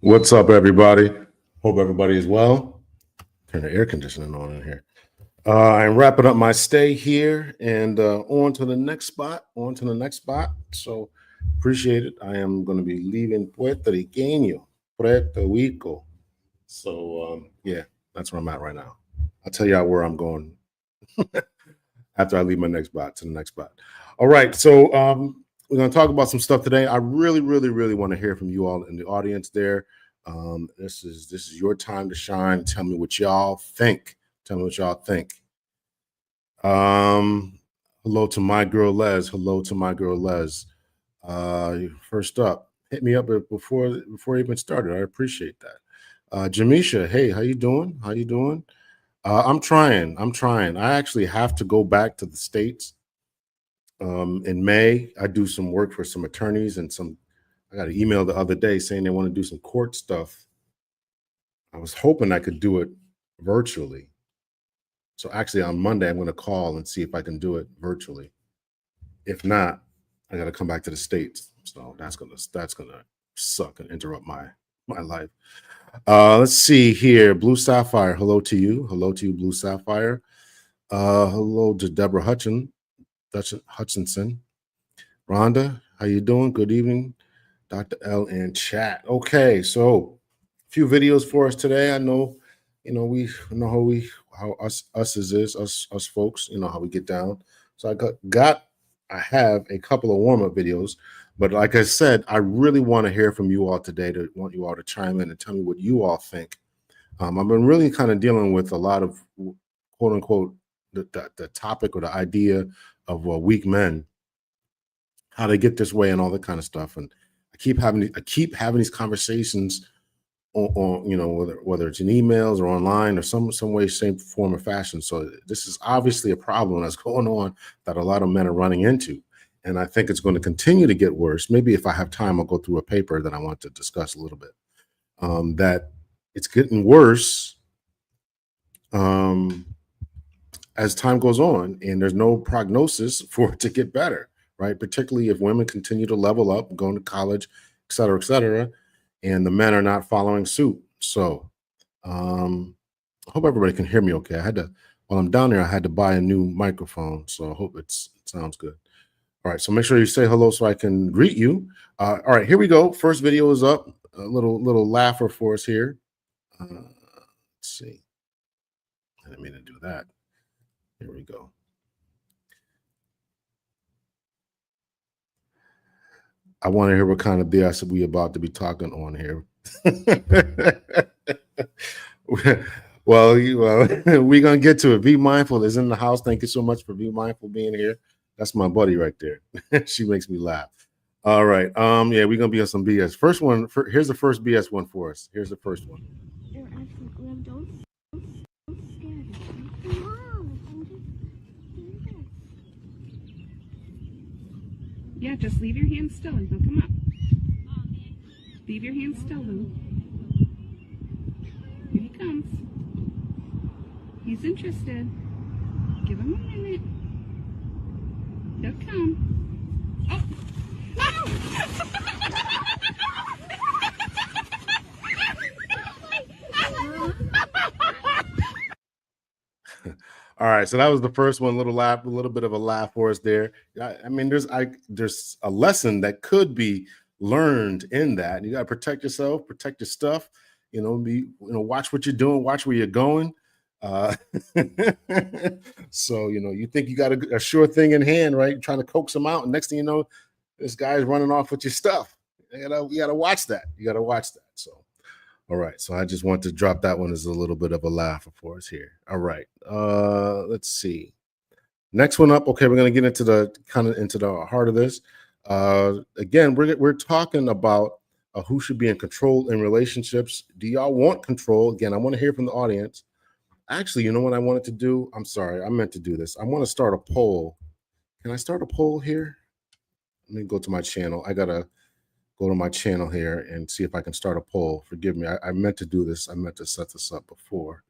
What's up, everybody? Hope everybody is well. Turn the air conditioning on in here. I'm wrapping up my stay here and on to the next spot. On to the next spot. So appreciate it. I am going to be leaving Puerto Riqueño, Puerto Rico. So yeah, that's where I'm at right now. I'll tell y'all where I'm going after I leave my next spot to the next spot. All right. So we're going to talk about some stuff today. I really, really, really want to hear from you all in the audience there. This is your time to shine. Tell me what y'all think. Tell me what y'all think. Hello to my girl Les. Hello to my girl Les. First up, hit me up before you even started. I appreciate that. Jamisha, hey, how you doing? How you doing? I'm trying. I'm trying. I actually have to go back to the States in May. I do some work for some attorneys and some. I got an email the other day saying they want to do some court stuff. I was hoping I could do it virtually. So actually, on Monday, I'm going to call and see if I can do it virtually. If not, I got to come back to the States. So that's gonna suck and interrupt my life. Let's see here. Blue Sapphire, hello to you. Hello to you, Blue Sapphire. Hello to Deborah Hutchinson. Rhonda, how you doing? Good evening. Dr. L in chat. Okay, so a few videos for us today. I know, we know how us folks, how we get down. So I have a couple of warm-up videos, but like I said, I really want to hear from you all today. Want you all to chime in and tell me what you all think. I've been really kind of dealing with a lot of quote unquote the topic or the idea of weak men, how they get this way and all that kind of stuff. And I keep having these conversations on whether it's in emails or online or some way, shape, form, or fashion. So this is obviously a problem that's going on that a lot of men are running into. And I think it's going to continue to get worse. Maybe if I have time, I'll go through a paper that I want to discuss a little bit. That it's getting worse as time goes on, and there's no prognosis for it to get better, right? Particularly if women continue to level up, going to college, et cetera, and the men are not following suit. So I hope everybody can hear me okay. While I'm down there, I had to buy a new microphone, so I hope it sounds good. All right, so make sure you say hello so I can greet you. All right, here we go. First video is up. A little laugher for us here. Let's see. I didn't mean to do that. Here we go. I want to hear what kind of BS we about to be talking on here. Well, we're gonna get to it. Be mindful is in the house. Thank you so much for Be Mindful being here. That's my buddy right there. She makes me laugh. All right. Yeah, we're gonna be on some BS. First one. Here's the first BS one for us. Here's the first one. Yeah, just leave your hands still and he'll come up. Leave your hands still, Lou. Here he comes. He's interested. Give him a minute. He'll come. Oh! All right, so that was the first one. A little bit of a laugh for us there. I mean, there's a lesson that could be learned in that. You got to protect yourself, protect your stuff. Watch what you're doing, watch where you're going. So you think you got a sure thing in hand, right? You're trying to coax them out, and next thing you know, this guy's running off with your stuff. You gotta watch that. You gotta watch that. So. All right, so I just want to drop that one as a little bit of a laugh for us here. All right, let's see. Next one up. Okay, we're gonna get into the heart of this. Again, we're talking about who should be in control in relationships. Do y'all want control? Again, I want to hear from the audience. Actually, you know what I wanted to do? I'm sorry, I meant to do this. I want to start a poll. Can I start a poll here? Let me go to my channel. I gotta go to my channel here and see if I can start a poll. Forgive me. I meant to do this. I meant to set this up before.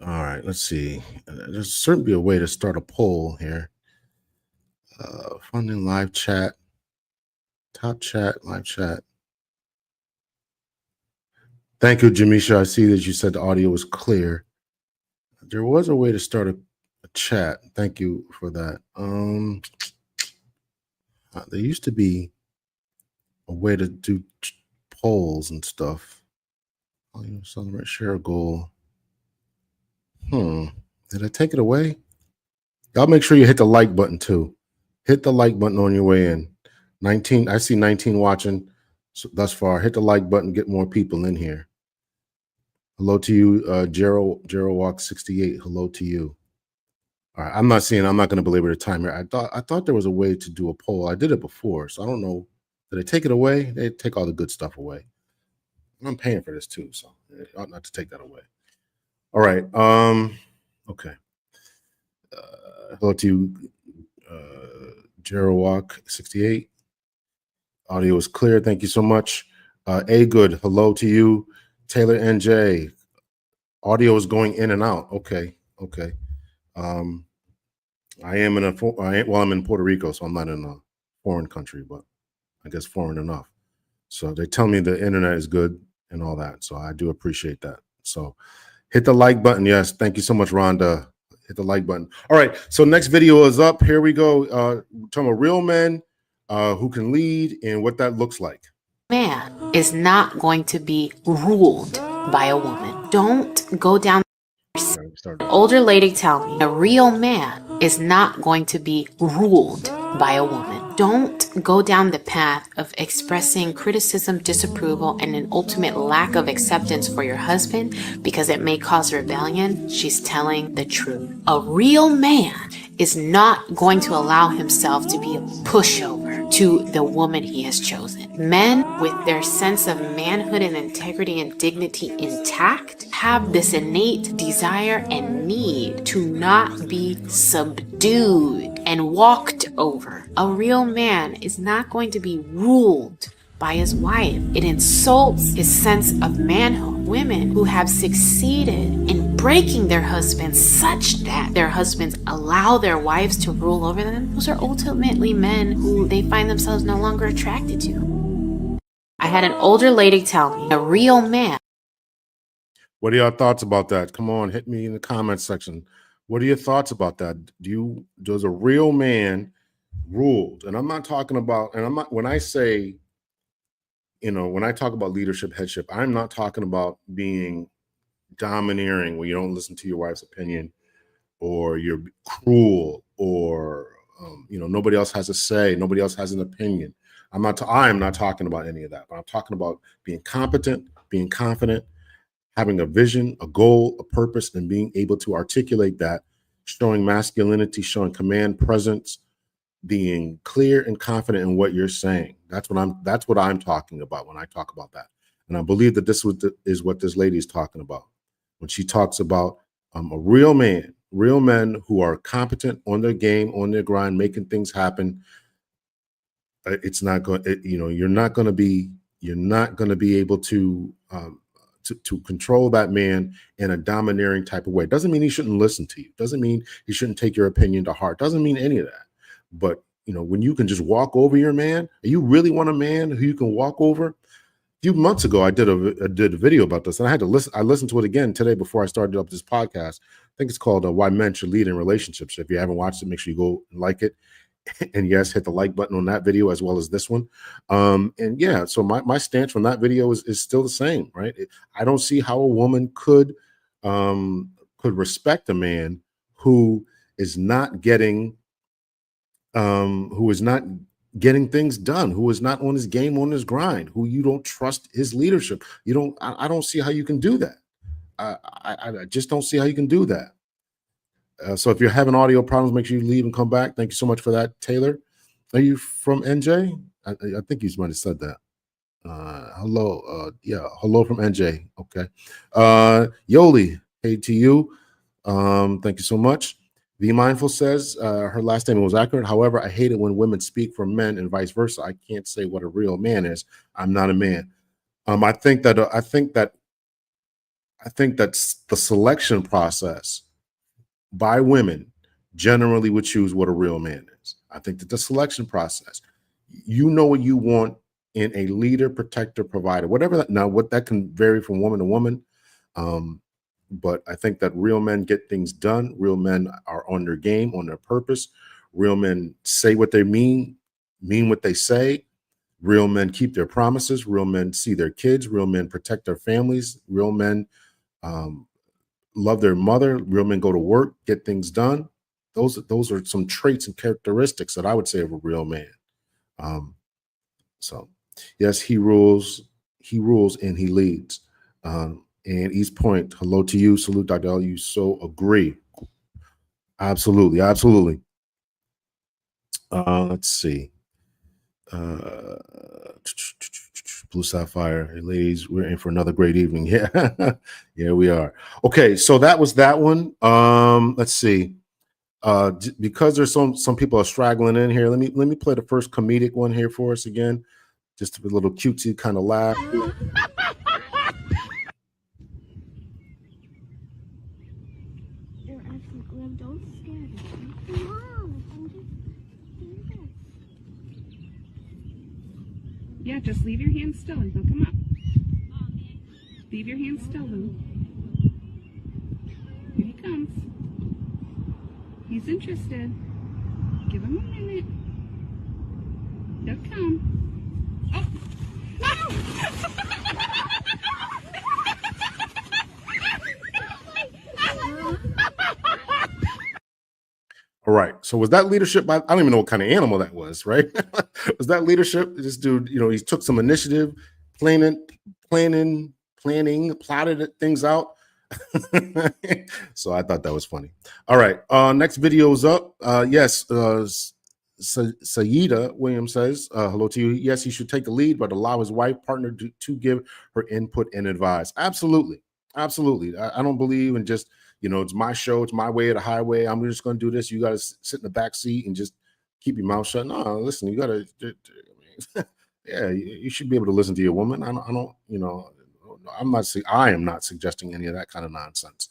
All right, let's see. There's certainly a way to start a poll here. Funding live chat, top chat, live chat. Thank you, Jamisha. I see that you said the audio was clear. There was a way to start a chat. Thank you for that. There used to be a way to do polls and stuff. Oh, you celebrate, share a goal. Did I take it away? Y'all make sure you hit the like button too. Hit the like button on your way in. 19, I see 19 watching thus far. Hit the like button, get more people in here. Hello to you, Gerald Walk 68. Hello to you. All right, I'm not going to belabor the time here. I thought there was a way to do a poll. I did it before, so I don't know. Did they take it away? They take all the good stuff away. I'm paying for this too, so they ought not to take that away. All right. Okay. Hello to you, Gerald Walk 68. Audio is clear. Thank you so much. A good. Hello to you, Taylor NJ. Audio is going in and out. Okay. I'm in Puerto Rico, so I'm not in a foreign country, but I guess foreign enough. So they tell me the internet is good and all that. So I do appreciate that. So hit the like button. Yes. Thank you so much, Rhonda. Hit the like button. All right. So next video is up. Here we go. Talking about real men who can lead and what that looks like. Man is not going to be ruled by a woman. Don't go down. An older lady tell me a real man is not going to be ruled by a woman. Don't go down the path of expressing criticism, disapproval, and an ultimate lack of acceptance for your husband because it may cause rebellion. She's telling the truth. A real man is not going to allow himself to be a pushover to the woman he has chosen. Men with their sense of manhood and integrity and dignity intact have this innate desire and need to not be subdued and walked over. A real man is not going to be ruled by his wife. It insults his sense of manhood. Women who have succeeded in breaking their husbands such that their husbands allow their wives to rule over them, those are ultimately men who they find themselves no longer attracted to. I had an older lady tell me, a real man. What are your thoughts about that? Come on, hit me in the comments section. What are your thoughts about that? Does a real man ruled? And I'm not talking about, when I say, when I talk about leadership, headship, I'm not talking about being domineering where you don't listen to your wife's opinion or you're cruel or, nobody else has a say. Nobody else has an opinion. I am not talking about any of that, but I'm talking about being competent, being confident, having a vision, a goal, a purpose, and being able to articulate that, showing masculinity, showing command, presence, being clear and confident in what you're saying. That's what I'm talking about when I talk about that. And I believe that this is what this lady is talking about when she talks about a real man, real men who are competent on their game, on their grind, making things happen. It's not going. You're not going to be able to control that man in a domineering type of way. Doesn't mean he shouldn't listen to you. Doesn't mean he shouldn't take your opinion to heart. Doesn't mean any of that. But when you can just walk over your man, you really want a man who you can walk over. A few months ago, I did a video about this, and I had to listen. I listened to it again today before I started up this podcast. I think it's called "Why Men Should Lead in Relationships." If you haven't watched it, make sure you go and like it. And yes, hit the like button on that video as well as this one. And yeah, so my stance from that video is still the same, right? I don't see how a woman could respect a man who is not getting things done, who is not on his game, on his grind, who you don't trust his leadership. I don't see how you can do that. I just don't see how you can do that. So if you're having audio problems, make sure you leave and come back. Thank you so much for that, Taylor. Are you from NJ? I think you might have said that. Hello. Hello from NJ. Okay. Yoli, hey to you. Thank you so much. Be Mindful says her last statement was accurate. However, I hate it when women speak for men and vice versa. I can't say what a real man is. I'm not a man. I think that the selection process by women generally would choose what a real man is. I think that the selection process, you know what you want in a leader, protector, provider, whatever that, now what that can vary from woman to woman. But I think that real men get things done. Real men are on their game, on their purpose. Real men say what they mean what they say. Real men keep their promises. Real men see their kids. Real men protect their families. Real men love their mother. Real men go to work, get things done. Those are some traits and characteristics that I would say of a real man. So yes, he rules and he leads. And East Point, hello to you. Salute, Dr. L. You so agree. Absolutely, absolutely. Let's see. Blue Sapphire, hey, ladies, we're in for another great evening. Yeah, yeah, we are. Okay, so that was that one. Let's see. Because there's some people are straggling in here. Let me play the first comedic one here for us again. Just a little cutesy kind of laugh. Don't scare them. Mom, I'm just scared. Yeah, just leave your hands still and he'll come up. Leave your hands still, Lou. Here he comes. He's interested. Give him a minute. He'll come. Oh, All right. So was that leadership by, I don't even know what kind of animal that was, right? Was that leadership? This dude, he took some initiative, plotted things out. So I thought that was funny. All right. Next video is up. Yes. Sayida Williams says, hello to you. Yes, he should take the lead, but allow his wife partner to give her input and advice. Absolutely. Absolutely. I don't believe in just, it's my show, it's my way or the highway. I'm just going to do this. You got to sit in the back seat and just keep your mouth shut. No, listen, you got to, yeah, you should be able to listen to your woman. I am not suggesting any of that kind of nonsense.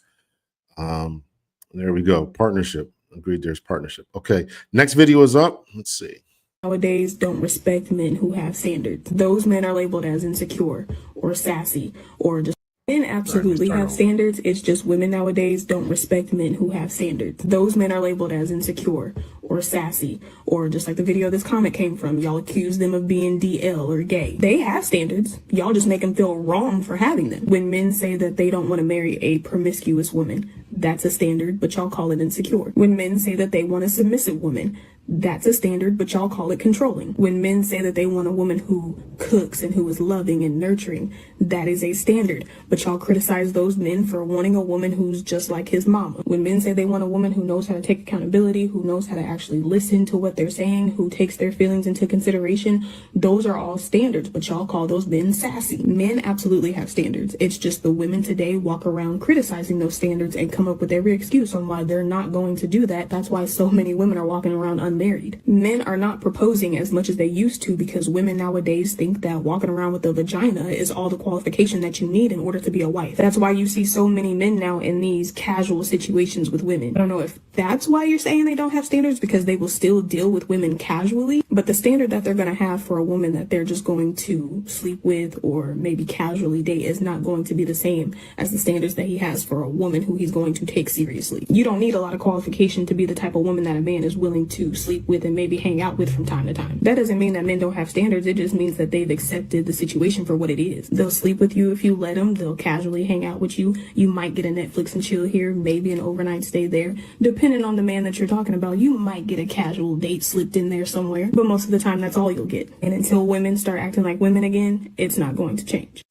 There we go. Partnership. Agreed. There's partnership. Okay. Next video is up. Let's see. Nowadays don't respect men who have standards. Those men are labeled as insecure or sassy or just. Men absolutely have standards. It's just women nowadays don't respect men who have standards. Those men are labeled as insecure or sassy or just like the video this comment came from. Y'all accuse them of being DL or gay. They have standards. Y'all just make them feel wrong for having them. When men say that they don't want to marry a promiscuous woman, that's a standard, but y'all call it insecure. When men say that they want a submissive woman, that's a standard, but y'all call it controlling. When men say that they want a woman who cooks and who is loving and nurturing, that is a standard, but y'all criticize those men for wanting a woman who's just like his mama. When men say they want a woman who knows how to take accountability, who knows how to actually listen to what they're saying, who takes their feelings into consideration, those are all standards, but y'all call those men sassy. Men absolutely have standards. It's just the women today walk around criticizing those standards and come up with every excuse on why they're not going to do that. That's why so many women are walking around unmarried. Men are not proposing as much as they used to because women nowadays think that walking around with a vagina is all the qualification that you need in order to be a wife. That's why you see so many men now in these casual situations with women. I don't know if that's why you're saying they don't have standards, because they will still deal with women casually, but the standard that they're going to have for a woman that they're just going to sleep with or maybe casually date is not going to be the same as the standards that he has for a woman who he's going to take seriously. You don't need a lot of qualification to be the type of woman that a man is willing to sleep with and maybe hang out with from time to time. That doesn't mean that men don't have standards. It just means that they've accepted the situation for what it is. They'll sleep with you if you let them. They'll casually hang out with you. You might get a Netflix and chill here, maybe an overnight stay there. Depending on the man that you're talking about, you might get a casual date slipped in there somewhere, but most of the time that's all you'll get. And until women start acting like women again, it's not going to change.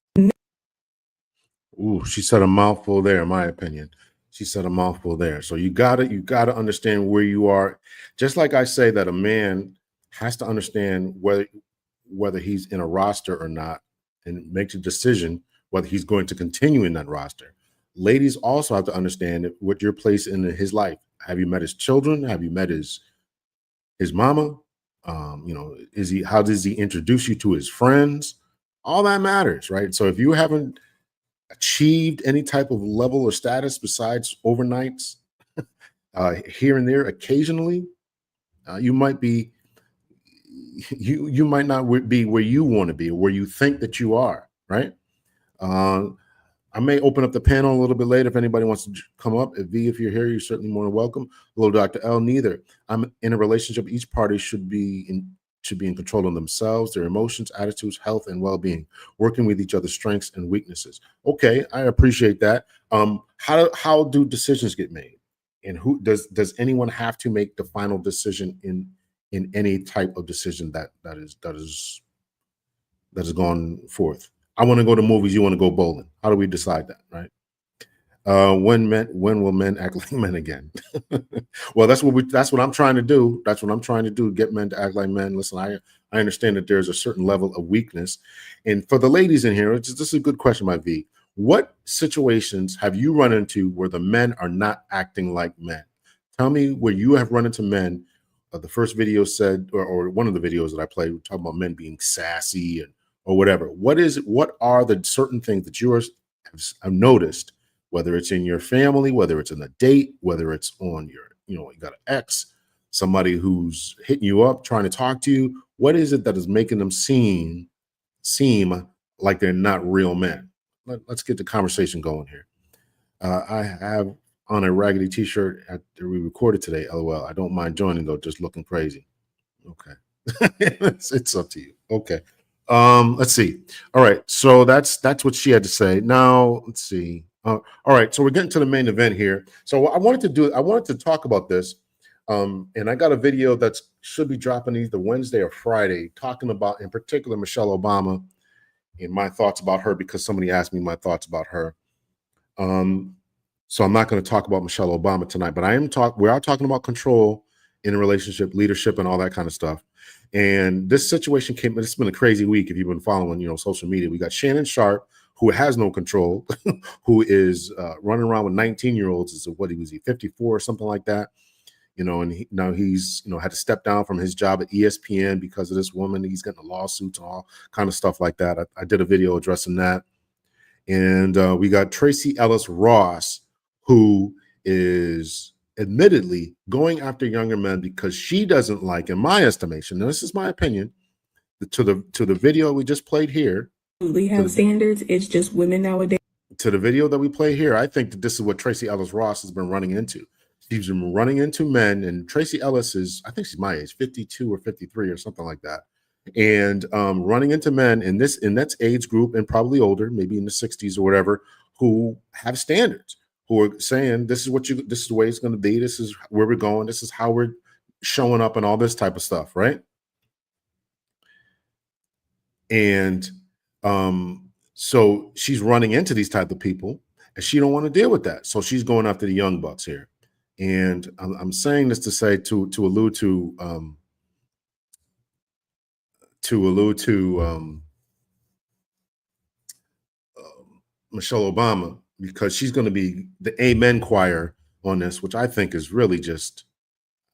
Ooh, she said a mouthful there, in my opinion. She said a mouthful there. So you gotta understand where you are. Just like I say that a man has to understand whether he's in a roster or not and make a decision whether he's going to continue in that roster. Ladies also have to understand what your place in his life. Have you met his children? Have you met his mama? How does he introduce you to his friends? All that matters, right? So if you haven't achieved any type of level or status besides overnights here and there occasionally, You might be, you might not be where you want to be or where you think that you are, right? I may open up the panel a little bit later if anybody wants to come up. If you're here, you're certainly more than welcome. Hello, Dr. L. Neither. I'm in a relationship. Each party should be in control of themselves, their emotions, attitudes, health, and well-being, working with each other's strengths and weaknesses. Okay, I appreciate that. How do decisions get made? And who does anyone have to make the final decision in any type of decision that is gone forth? I want to go to movies. You want to go bowling. How do we decide that, right? When will men act like men again? Well, that's what I'm trying to do. That's what I'm trying to do. Get men to act like men. Listen, I understand that there's a certain level of weakness, and for the ladies in here, this is a good question, my V. What situations have you run into where the men are not acting like men? Tell me where you have run into men. The first video said, or one of the videos that I played, we talking about men being sassy or whatever. What are the certain things that you have noticed, whether it's in your family, whether it's in a date, whether it's on your, you got an ex, somebody who's hitting you up, trying to talk to you. What is it that is making them seem like they're not real men? Let's get the conversation going here. I have on a raggedy t-shirt after we recorded today. LOL. I don't mind joining though, just looking crazy. Okay. it's up to you. Okay. Let's see. All right. So that's what she had to say. Now let's see. All right. So we're getting to the main event here. So I wanted to talk about this. And I got a video that should be dropping either Wednesday or Friday, talking about, in particular, Michelle Obama and my thoughts about her, because somebody asked me my thoughts about her. So I'm not going to talk about Michelle Obama tonight, but we are talking about control in a relationship, leadership, and all that kind of stuff. And this situation it's been a crazy week. If you've been following, social media, we got Shannon Sharp, who has no control, who is running around with 19-year-olds. What he was, 54 or something like that. And now he's had to step down from his job at ESPN because of this woman. He's getting lawsuits and all kind of stuff like that. I did a video addressing that. And we got Tracy Ellis Ross, who is admittedly going after younger men because she doesn't like, in my estimation, now this is my opinion, to the video we just played here. Absolutely have standards. It's just women nowadays. To the video that we play here, I think that this is what Tracy Ellis Ross has been running into. She's been running into men, and Tracy Ellis I think she's my age, 52 or 53 or something like that. And running into men in that age group and probably older, maybe in the 60s or whatever, who have standards, who are saying, this is the way it's going to be. This is where we're going. This is how we're showing up and all this type of stuff. Right. And so she's running into these type of people and she don't want to deal with that. So she's going after the young bucks here. And I'm saying this to say, to allude to Michelle Obama, because she's going to be the amen choir on this, which I think is really just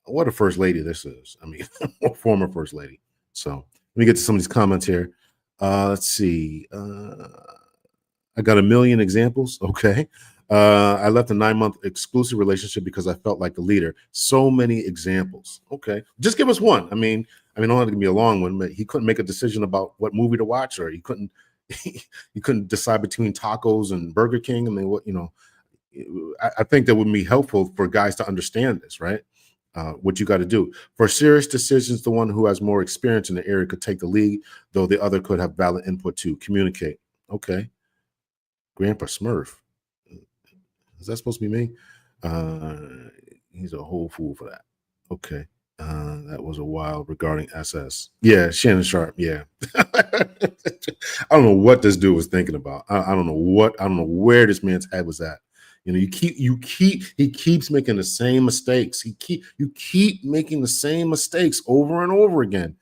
what a first lady this is. I mean, former first lady. So let me get to some of these comments here. Let's see. I got a million examples. Okay. I left a 9-month exclusive relationship because I felt like a leader. So many examples. Okay. Just give us one. I mean, don't have to be a long one, but he couldn't make a decision about what movie to watch, or he couldn't decide between tacos and Burger King. I mean, I think that would be helpful for guys to understand this, right? What you got to do. For serious decisions, the one who has more experience in the area could take the lead, though the other could have valid input to communicate. Okay. Grandpa Smurf. Is that supposed to be me? He's a whole fool for that. Okay. That was a while regarding SS. Yeah, Shannon Sharp. Yeah. I don't know what this dude was thinking about. I don't know where this man's head was at. He keeps making the same mistakes. You keep making the same mistakes over and over again.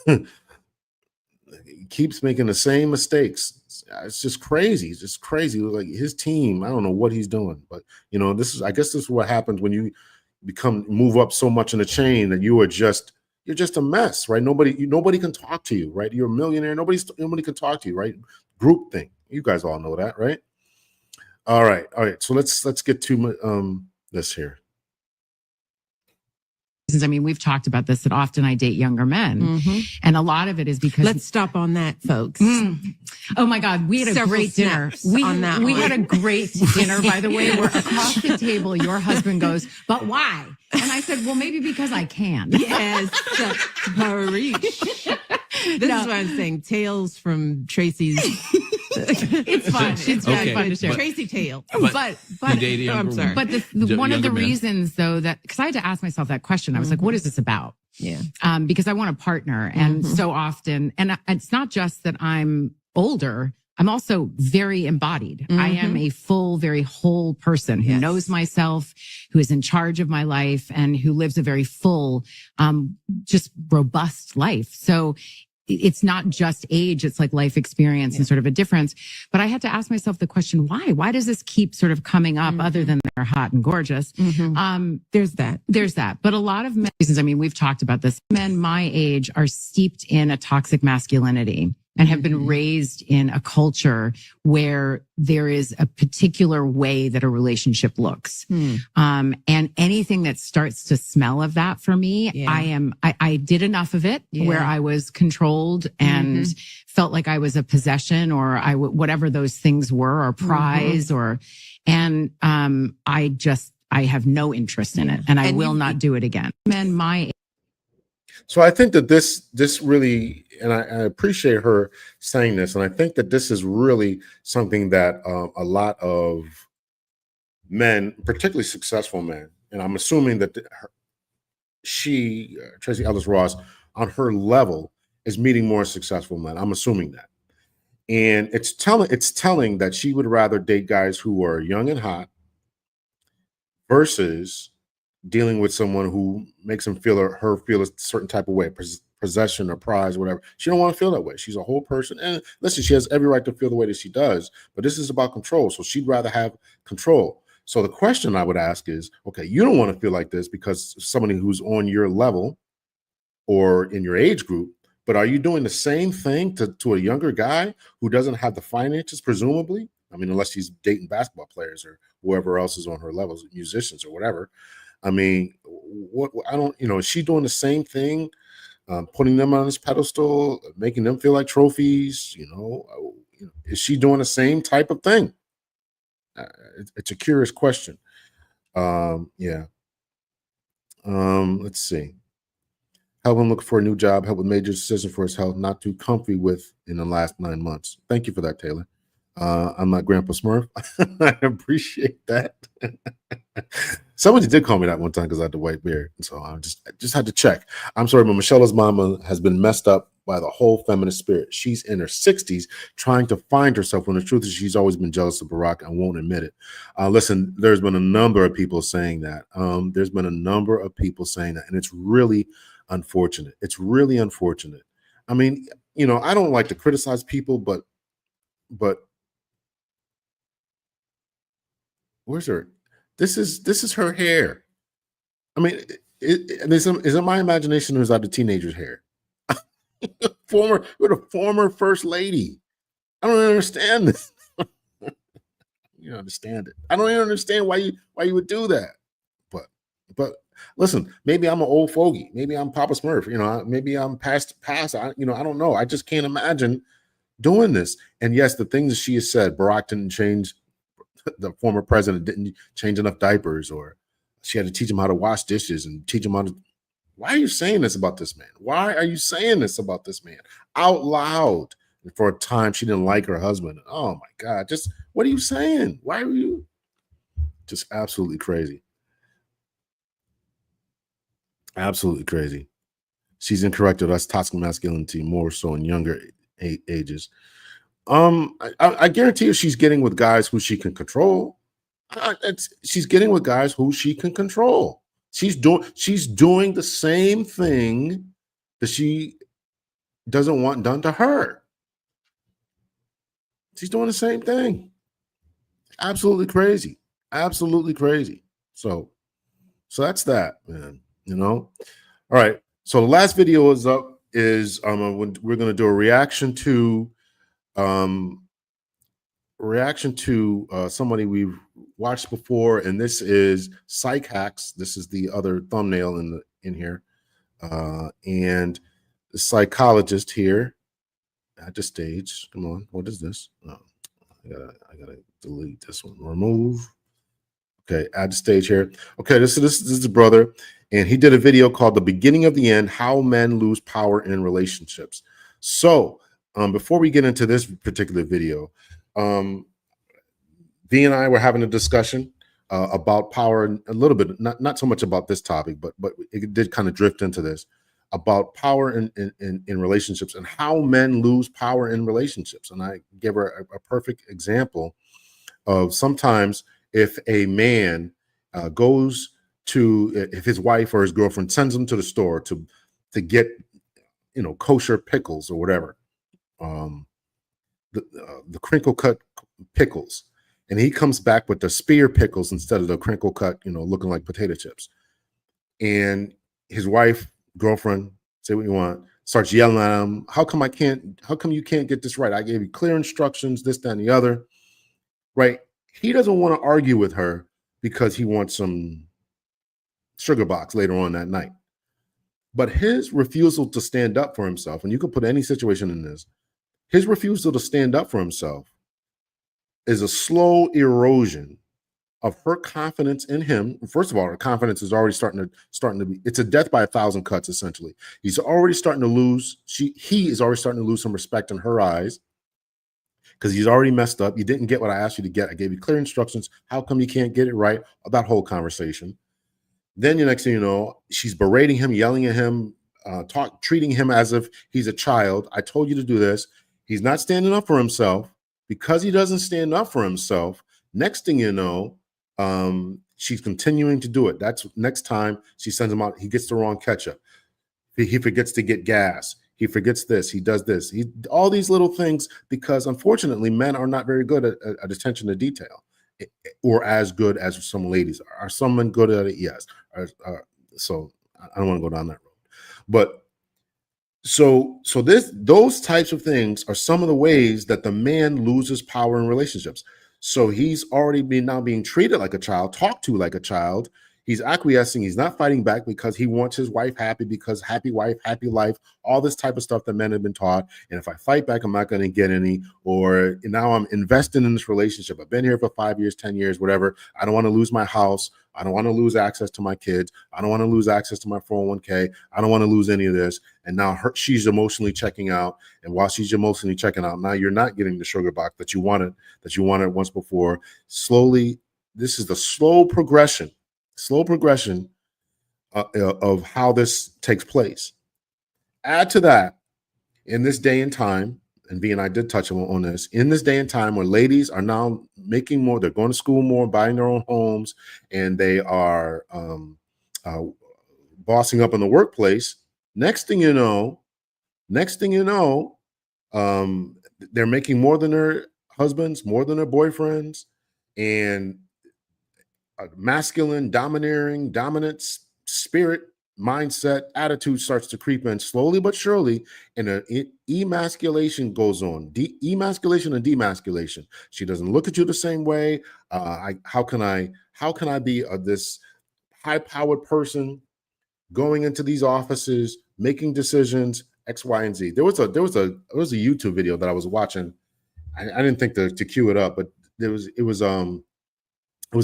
He keeps making the same mistakes. It's just crazy. It's just crazy. Like his team, I don't know what he's doing, but I guess this is what happens when you move up so much in the chain that you're just a mess, right? Nobody can talk to you, right? You're a millionaire. Nobody can talk to you, right? Group thing. You guys all know that, right? All right. So let's get to this here. I mean, we've talked about this, that often I date younger men. And a lot of it is because... Let's stop on that, folks. Oh my God, we had a Several great dinner. snaps on that We one. had a great dinner, by the way, where across the table, your husband goes, "But why?" And I said, "Well, maybe because I can." Yes, Harish. This is what I'm saying. Tales from Tracy's. It's fun. It's very fun to share. Tracy tale. But You date a younger I'm sorry. But one of the younger men. reasons, though, that because I had to ask myself that question, I was like, "What is this about?" Yeah. Because I want a partner, and so often, and it's not just that I'm older. I'm also very embodied. I am a full, very whole person who knows myself, who is in charge of my life, and who lives a very full, just robust life. So it's not just age, it's like life experience and sort of a difference. But I had to ask myself the question, why? Why does this keep sort of coming up other than they're hot and gorgeous? There's that. But a lot of men, I mean, we've talked about this. Men my age are steeped in a toxic masculinity and have been raised in a culture where there is a particular way that a relationship looks. And anything that starts to smell of that for me, I did enough of it where I was controlled and felt like I was a possession or whatever those things were, or prize and I have no interest in it, and I will not do it again. Men my So I think that this really, and I appreciate her saying this, and I think that this is really something that a lot of men, particularly successful men, and I'm assuming that Tracy Ellis Ross, on her level, is meeting more successful men. I'm assuming that, and it's telling that she would rather date guys who are young and hot versus dealing with someone who makes him her feel a certain type of way, possession or prize, whatever. She don't want to feel that way. She's a whole person. And listen, she has every right to feel the way that she does, but this is about control. So she'd rather have control. So the question I would ask is, okay, you don't want to feel like this because somebody who's on your level or in your age group, but are you doing the same thing to a younger guy who doesn't have the finances, presumably? I mean, unless she's dating basketball players or whoever else is on her levels, musicians or whatever. I mean, is she doing the same thing, putting them on this pedestal, making them feel like trophies? Is she doing the same type of thing? It's a curious question. Let's see. Help him look for a new job, help with major decisions for his health, not too comfy with in the last 9 months. Thank you for that, Taylor. I'm not Grandpa Smurf. I appreciate that. Somebody did call me that one time because I had the white beard, and so I just had to check. I'm sorry, but Michelle's mama has been messed up by the whole feminist spirit. She's in her 60s trying to find herself, when the truth is she's always been jealous of Barack and won't admit it. Listen, there's been a number of people saying that. And it's really unfortunate. It's really unfortunate. I mean, I don't like to criticize people, but where's her? This is her hair. I mean, is it my imagination or is that the teenager's hair? With a former first lady. I don't understand this. You don't understand it. I don't even understand why you would do that. But listen, maybe I'm an old fogey. Maybe I'm Papa Smurf. Maybe I'm past. I don't know. I just can't imagine doing this. And yes, the things that she has said, Barack didn't change. The former president didn't change enough diapers, or she had to teach him how to wash dishes and teach him how to. Why are you saying this about this man? Why are you saying this about this man out loud? And for a time, she didn't like her husband. Oh my God. Just what are you saying? Why are you just absolutely crazy? Absolutely crazy. She's incorrect. That's toxic masculinity more so in younger ages. I guarantee you she's getting with guys who she can control. She's getting with guys who she can control. She's doing the same thing that she doesn't want done to her. She's doing the same thing. Absolutely crazy. Absolutely crazy. So that's that, man. All right. So the last video is up. We're going to do a reaction to somebody we've watched before, and this is Psych Hacks. This is the other thumbnail in here. And the psychologist here at the stage. Come on, what is this? Oh, I gotta delete this one. Remove. Okay, add the stage here. Okay, this is the brother, and he did a video called "The Beginning of the End: How Men Lose Power in Relationships." So, before we get into this particular video, V and I were having a discussion about power, a little bit, not so much about this topic, but it did kind of drift into this about power in relationships and how men lose power in relationships. And I gave her a perfect example of sometimes if a man goes to, if his wife or his girlfriend sends him to the store to get, kosher pickles or whatever, the crinkle cut pickles, and he comes back with the spear pickles instead of the crinkle cut, looking like potato chips. And his wife, girlfriend, say what you want, starts yelling at him. How come you can't get this right? I gave you clear instructions, this, that, and the other. Right? He doesn't want to argue with her because he wants some sugar box later on that night. But his refusal to stand up for himself, and you can put any situation in this, his refusal to stand up for himself is a slow erosion of her confidence in him. First of all, her confidence is already starting to be, it's a death by 1,000 cuts, essentially. He's already starting to lose, he is already starting to lose some respect in her eyes because he's already messed up. You didn't get what I asked you to get. I gave you clear instructions. How come you can't get it right? That whole conversation. Then the next thing you know, she's berating him, yelling at him, treating him as if he's a child. I told you to do this. He's not standing up for himself. Because he doesn't stand up for himself, next thing you know, she's continuing to do it. That's next time she sends him out, he gets the wrong ketchup. He forgets to get gas. He forgets this. He does this. All these little things, because unfortunately, men are not very good at attention to detail, or as good as some ladies are. Are some men good at it? Yes. So I don't want to go down that road. But so those types of things are some of the ways that the man loses power in relationships. So he's already now being treated like a child, talked to like a child. He's acquiescing. He's not fighting back because he wants his wife happy, because happy wife, happy life, all this type of stuff that men have been taught. And if I fight back, I'm not going to get any, or now I'm investing in this relationship. I've been here for 5 years, 10 years, whatever. I don't want to lose my house. I don't want to lose access to my kids. I don't want to lose access to my 401k. I don't want to lose any of this. And now she's emotionally checking out. And while she's emotionally checking out, now you're not getting the sugar box that you wanted once before. Slowly, this is the slow progression of how this takes place. Add to that, in this day and time, and V and I did touch on this, in this day and time where ladies are now making more, they're going to school more, buying their own homes, and they are bossing up in the workplace. Next thing you know, they're making more than their husbands, more than their boyfriends, and masculine, dominant spirit, mindset, attitude starts to creep in slowly but surely, and emasculation goes on. Emasculation and demasculation. She doesn't look at you the same way. How can I be this high-powered person going into these offices, making decisions, X, Y, and Z? There was a YouTube video that I was watching. I didn't think to cue it up, but it was a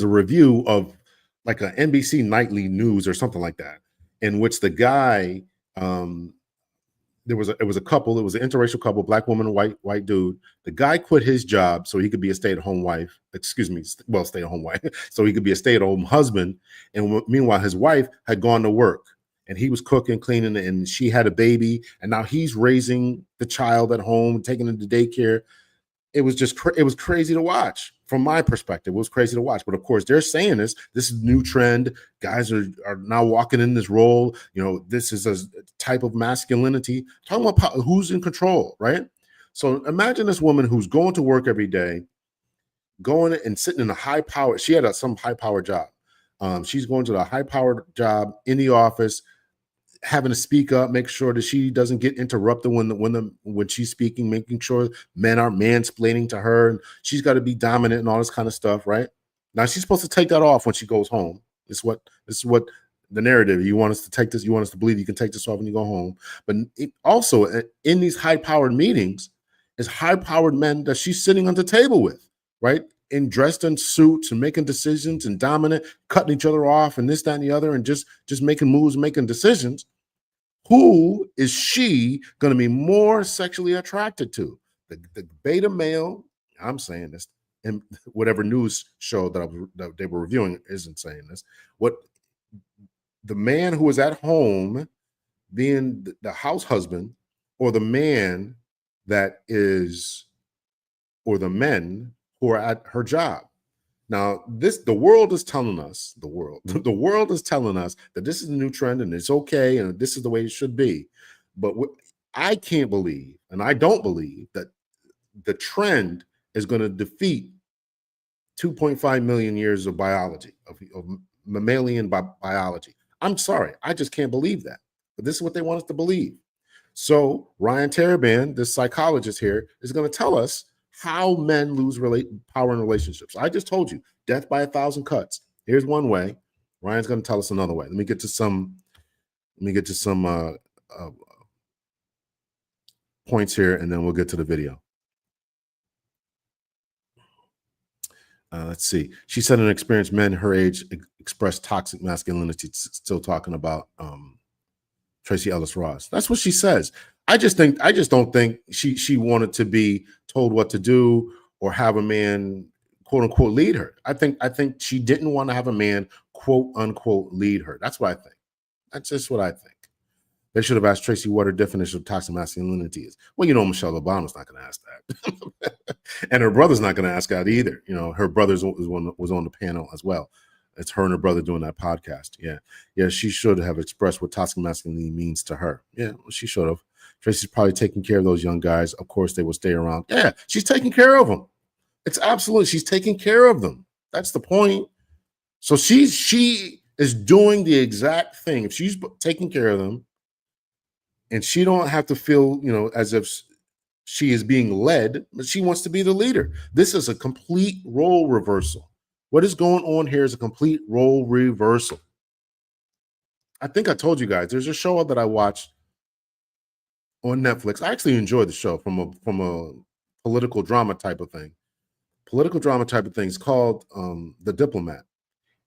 review of like an NBC nightly news or something like that, in which the guy, it was a couple, it was an interracial couple, black woman and white dude. The guy quit his job so he could be a stay-at-home wife, stay-at-home wife, so he could be a stay-at-home husband. And meanwhile, his wife had gone to work, and he was cooking, cleaning, and she had a baby, and now he's raising the child at home, taking him to daycare. It was just it was crazy to watch. From my perspective, it was crazy to watch. But of course, they're saying this is a new trend. Guys are now walking in this role. This is a type of masculinity. Talking about who's in control, right? So imagine this woman who's going to work every day, going and sitting in a high power. She had some high power job. She's going to the high powered job in the office, having to speak up, make sure that she doesn't get interrupted when she's speaking, making sure men aren't mansplaining to her, and she's got to be dominant and all this kind of stuff, right? Now she's supposed to take that off when she goes home. This is what the narrative. You want us to take this. You want us to believe you can take this off when you go home. But also in these high-powered meetings is high-powered men that she's sitting on the table with, right? Dressed in suits and making decisions and dominant, cutting each other off and this, that, and the other, and just making moves, making decisions. Who is she going to be more sexually attracted to? The beta male, I'm saying this, and whatever news show that they were reviewing isn't saying this. What the man who is at home being the house husband, or the man that is, or the men who are at her job. Now, the world is telling us, the world is telling us that this is a new trend and it's okay and this is the way it should be. But I can't believe, and I don't believe, that the trend is going to defeat 2.5 million years of biology, of mammalian biology. I'm sorry, I just can't believe that. But this is what they want us to believe. So Ryan Taraban, this psychologist here, is going to tell us how men lose power in relationships. I just told you, death by 1,000 cuts. Here's one way. Ryan's going to tell us another way. Let me get to some points here, and then we'll get to the video. Let's see. She said, an experienced men her age express toxic masculinity. Still talking about Tracy Ellis Ross. That's what she says. I just don't think she wanted to be told what to do or have a man, quote unquote, lead her. I think she didn't want to have a man, quote unquote, lead her. That's what I think. That's just what I think. They should have asked Tracy what her definition of toxic masculinity is. Well, Michelle Obama's not going to ask that. And her brother's not going to ask that either. Her brother was on the panel as well. It's her and her brother doing that podcast. Yeah, she should have expressed what toxic masculinity means to her. Yeah, she should have. Tracy's probably taking care of those young guys. Of course, they will stay around. Yeah, she's taking care of them. It's absolutely, she's taking care of them. That's the point. So she is doing the exact thing. If she's taking care of them, and she don't have to feel, as if she is being led, but she wants to be the leader. This is a complete role reversal. What is going on here is a complete role reversal. I think I told you guys, there's a show that I watched on Netflix. I actually enjoyed the show from a political drama type of thing. It's called The Diplomat.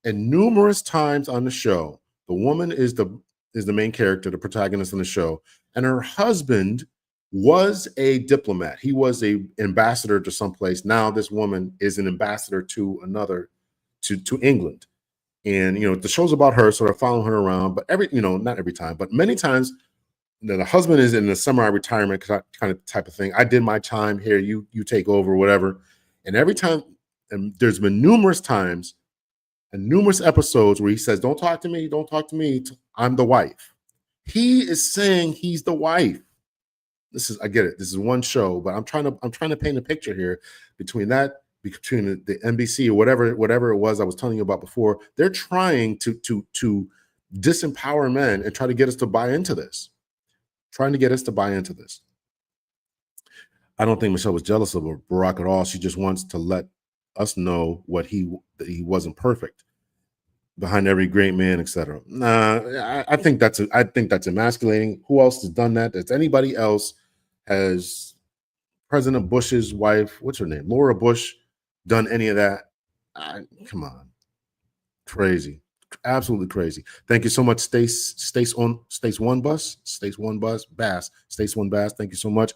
And numerous times on the show, the woman is the main character, the protagonist in the show, and her husband was a diplomat. He was a ambassador to someplace. Now this woman is an ambassador to to England. And the show's about her, so they're following her around. But not every time, but many times, the husband is in the semi-retirement kind of type of thing. I did my time here, you take over, whatever. And every time, and there's been numerous times and numerous episodes where he says, don't talk to me, I'm the wife. He is saying he's the wife. I get it. This is one show, but I'm trying to paint a picture here between the NBC or whatever it was I was telling you about before. They're trying to disempower men and try to get us to buy into this. I don't think Michelle was jealous of Barack at all. She just wants to let us know that he wasn't perfect. Behind every great man, etc. Nah, I think that's emasculating. Who else has done that? Has anybody else? Has President Bush's wife, what's her name, Laura Bush, done any of that? Come on, crazy, absolutely crazy. Thank you so much, Stace One Bass. Thank you so much.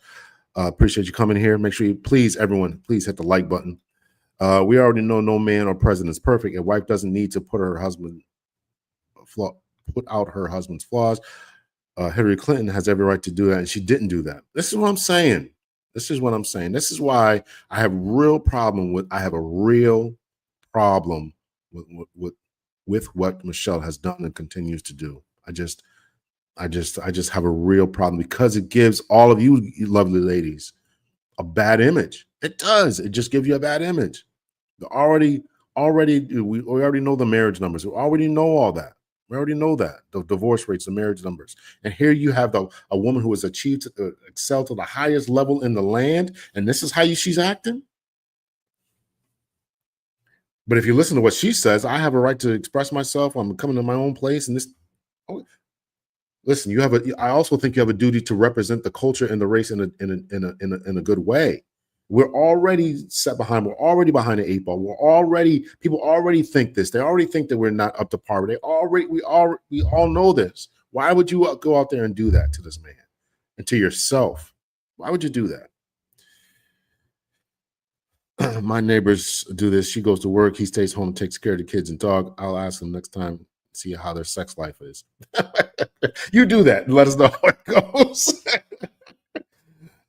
Appreciate you coming here. Make sure you everyone hit the like button. We already know no man or president is perfect. A wife doesn't need to put out her husband's flaws. Hillary Clinton has every right to do that, and she didn't do that. This is what I'm saying. This is why I have a real problem with what Michelle has done and continues to do. I just have a real problem because it gives all of you lovely ladies a bad image. It does. It just gives you a bad image. We already know the marriage numbers. We already know all that. We already know that, the divorce rates, the marriage numbers. And here you have a woman who has excelled to the highest level in the land, and this is how she's acting. But if you listen to what she says, I have a right to express myself. I'm coming to my own place, and Oh, listen, you have a. I also think you have a duty to represent the culture and the race in a good way. We're already set behind. We're already behind the eight ball. People already think this. They already think that we're not up to par. We all know this. Why would you go out there and do that to this man and to yourself? Why would you do that? My neighbors do this. She goes to work. He stays home, takes care of the kids and dog. I'll ask him next time, see how their sex life is. You do that and let us know how it goes.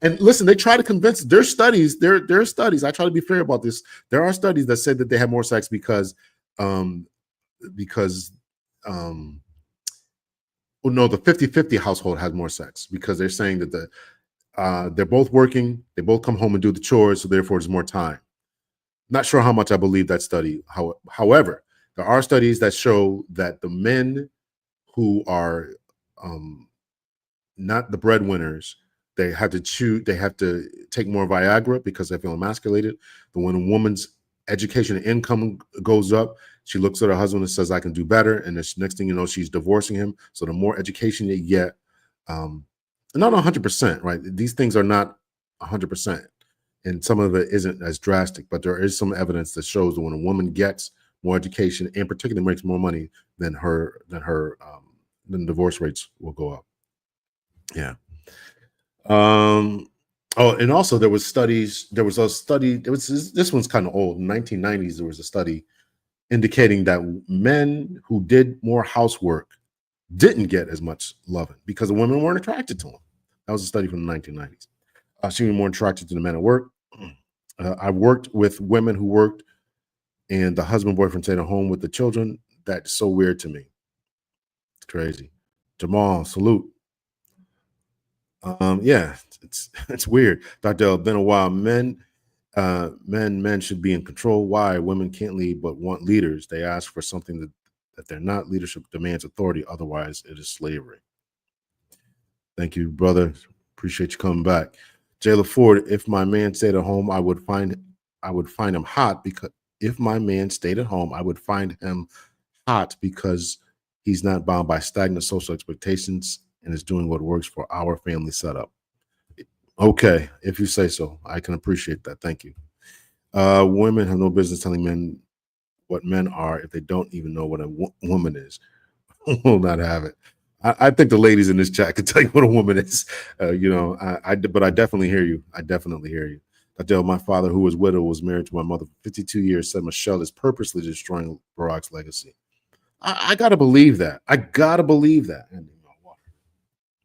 And listen, they try to convince. There's studies. There are studies. I try to be fair about this. There are studies that say that they have more sex because well, no, the 50-50 household has more sex because they're saying that they're both working, they both come home and do the chores, so therefore there's more time. Not sure how much I believe that study. However, there are studies that show that the men who are not the breadwinners, they have to take more Viagra because they feel emasculated. But when a woman's education and income goes up, she looks at her husband and says, I can do better. And the next thing you know, she's divorcing him. So the more education you get, not 100%, right? These things are not 100%. And some of it isn't as drastic, but there is some evidence that shows that when a woman gets more education and particularly makes more money, then then divorce rates will go up. Yeah. Oh, and also there was a study, this one's kind of old. In the 1990s, there was a study indicating that men who did more housework didn't get as much loving because the women weren't attracted to them. That was a study from the 1990s. She was more attracted to the men at work. I worked with women who worked and the husband boyfriend stayed at home with the children. That's so weird to me. It's crazy. Jamal, salute. Yeah, it's weird. Dr. Been a while. Men should be in control. Why? Women can't lead but want leaders. They ask for something that they're not. Leadership demands authority. Otherwise, it is slavery. Thank you, brother. Appreciate you coming back. Jayla Ford, if my man stayed at home, I would find him hot because if my man stayed at home, I would find him hot because he's not bound by stagnant social expectations and is doing what works for our family setup. Okay, if you say so, I can appreciate that. Thank you. Women have no business telling men what men are if they don't even know what a woman is. Will not have it. I think the ladies in this chat can tell you what a woman is. But I definitely hear you. I definitely hear you. Adele, my father, who was widowed, was married to my mother for 52 years, said Michelle is purposely destroying Barack's legacy. I gotta believe that. I gotta believe that.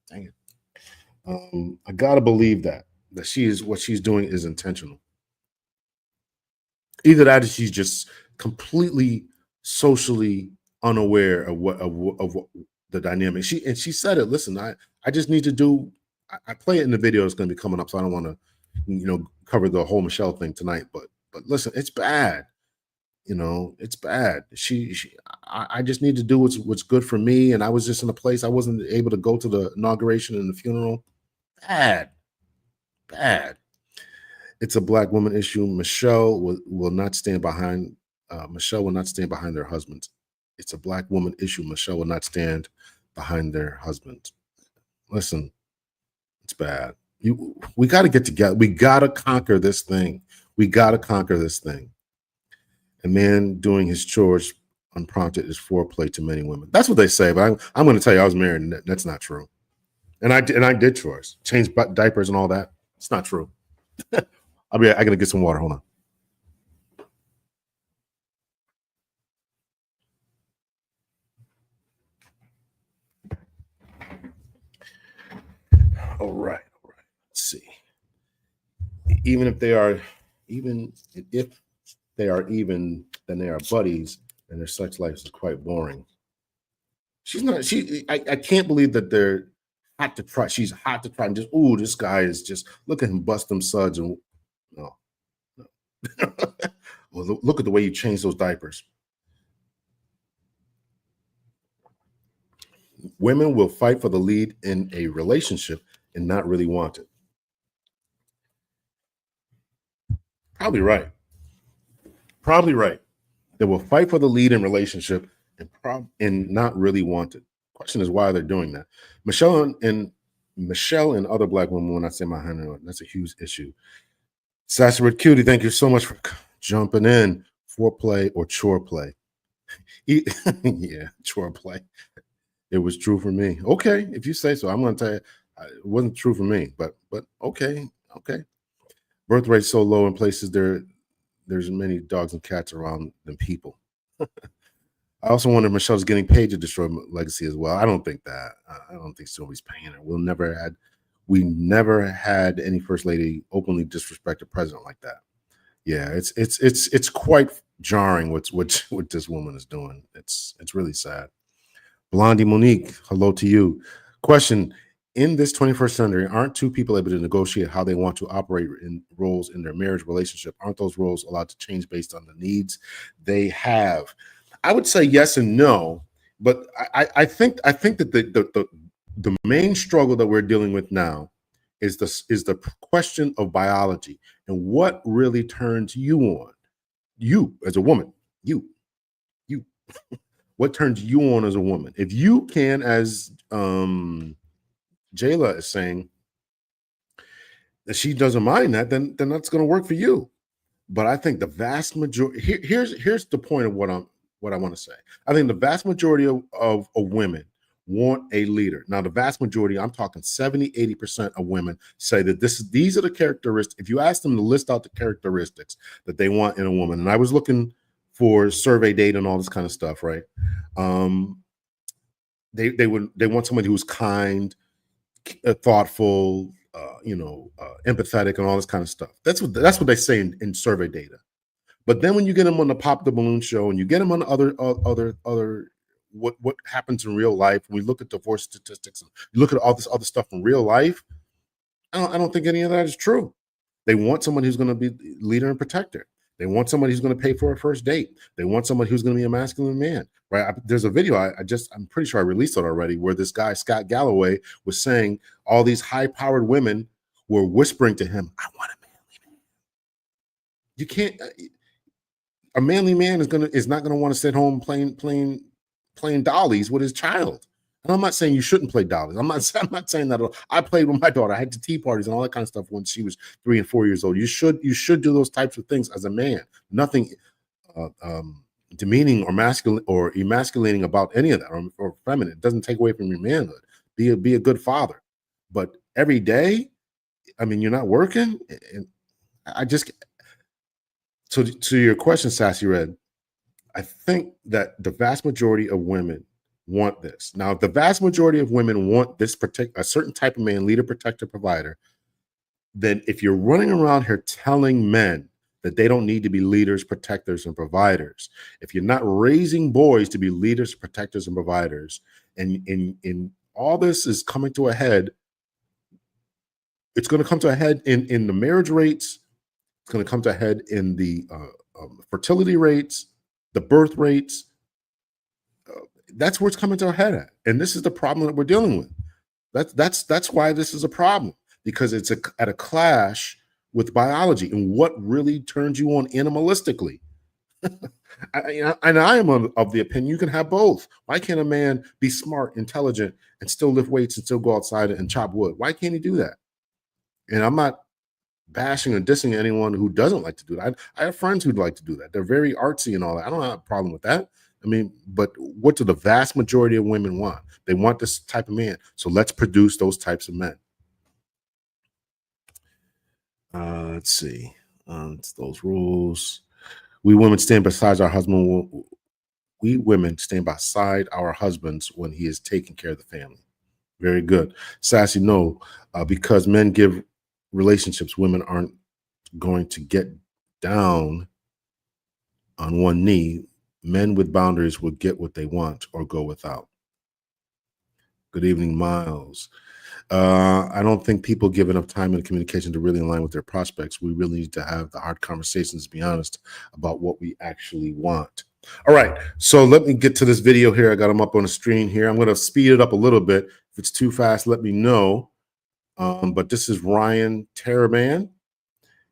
Dang it. I gotta believe that what she's doing is intentional. Either that or she's just completely socially unaware of what the dynamic. She said it. Listen, I just need to do. I play it in the video. It's going to be coming up, so I don't want to, cover the whole Michelle thing tonight. But listen, it's bad. It's bad. I just need to do what's good for me. And I was just in a place I wasn't able to go to the inauguration and the funeral. Bad. It's a black woman issue. Michelle will not stand behind. Michelle will not stand behind their husbands. It's a black woman issue. Michelle will not stand behind their husbands. Listen, it's bad. We got to get together. We got to conquer this thing. A man doing his chores unprompted is foreplay to many women. That's what they say, but I'm going to tell you, I was married, and that's not true. And I did chores, changed diapers and all that. It's not true. I got to get some water. Hold on. All right. Let's see. Even if they are even, then they are buddies, and their sex life is quite boring. I can't believe that they're hot to try. She's hot to try and just, this guy is just, look at him bust them suds and no. Well, look at the way you change those diapers. Women will fight for the lead in a relationship and not really want it. Probably right. They will fight for the lead in relationship and not really want it. Question is why they're doing that. Michelle and other Black women, when I say my hand, that's a huge issue. Sassy Red Cutie, thank you so much for jumping in. Foreplay or chore play? Yeah, chore play. It was true for me. Okay, if you say so. I'm going to tell you, it wasn't true for me, but okay. Birth rate so low in places there's many dogs and cats around than people. I also wonder if Michelle's getting paid to destroy legacy as well. I don't think that. I don't think Sylvie's paying her. We never had any first lady openly disrespect a president like that. Yeah, it's quite jarring what this woman is doing. It's really sad. Blondie Monique, hello to you. Question: in this 21st century, aren't two people able to negotiate how they want to operate in roles in their marriage relationship? Aren't those roles allowed to change based on the needs they have? I would say yes and no, but I think that the main struggle that we're dealing with now is the question of biology and what really turns you on. You as a woman, you. What turns you on as a woman? If you can, as Jayla is saying, that she doesn't mind that, then that's going to work for you. But I think the vast majority here's the point of what I want to say. I think the vast majority of women want a leader. Now, the vast majority, I'm talking 70-80% of women say that these are the characteristics. If you ask them to list out the characteristics that they want in a woman, and I was looking for survey data and all this kind of stuff, right? They want somebody who's kind, thoughtful, empathetic, and all this kind of stuff. That's what they say in survey data. But then when you get them on the Pop the Balloon show and you get them on other what happens in real life, when we look at divorce statistics and you look at all this other stuff in real life, I don't think any of that is true. They want someone who's going to be leader and protector. They want somebody who's going to pay for a first date. They want somebody who's going to be a masculine man, right? There's a video I'm pretty sure I released it already, where this guy Scott Galloway was saying all these high-powered women were whispering to him, "I want a manly man." You can't. A manly man is not gonna want to sit home playing dollies with his child. And I'm not saying you shouldn't play dollies. I'm not saying that at all. I played with my daughter. I had the tea parties and all that kind of stuff when she was 3 and 4 years old. You should do those types of things as a man. Nothing demeaning or masculine or emasculating about any of that or feminine. It doesn't take away from your manhood. Be a good father. But every day, I mean, you're not working. And so to your question, Sassy Red, I think that the vast majority of women want this. Now, if the vast majority of women want this a certain type of man, leader, protector, provider, then if you're running around here telling men that they don't need to be leaders, protectors, and providers, if you're not raising boys to be leaders, protectors, and providers, and in all this is coming to a head, it's going to come to a head in the marriage rates. It's going to come to a head in the fertility rates, the birth rates. That's where it's coming to a head at. And this is the problem that we're dealing with. That's why this is a problem, because it's at a clash with biology and what really turns you on animalistically. I am of the opinion you can have both. Why can't a man be smart, intelligent, and still lift weights and still go outside and chop wood? Why can't he do that? And I'm not bashing or dissing anyone who doesn't like to do that. I have friends who'd like to do that. They're very artsy and all that. I don't have a problem with that. I mean, but what do the vast majority of women want? They want this type of man. So let's produce those types of men. Let's see. It's those rules. We women stand beside our husband. We women stand beside our husbands when he is taking care of the family. Very good. Sassy, no, because men give relationships, women aren't going to get down on one knee. Men with boundaries will get what they want or go without. Good evening, Miles. I don't think people give enough time and communication to really align with their prospects. We really need to have the hard conversations, to be honest, about what we actually want. All right, so let me get to this video here. I got them up on the screen here. I'm going to speed it up a little bit. If it's too fast, let me know. But this is Ryan Taraban,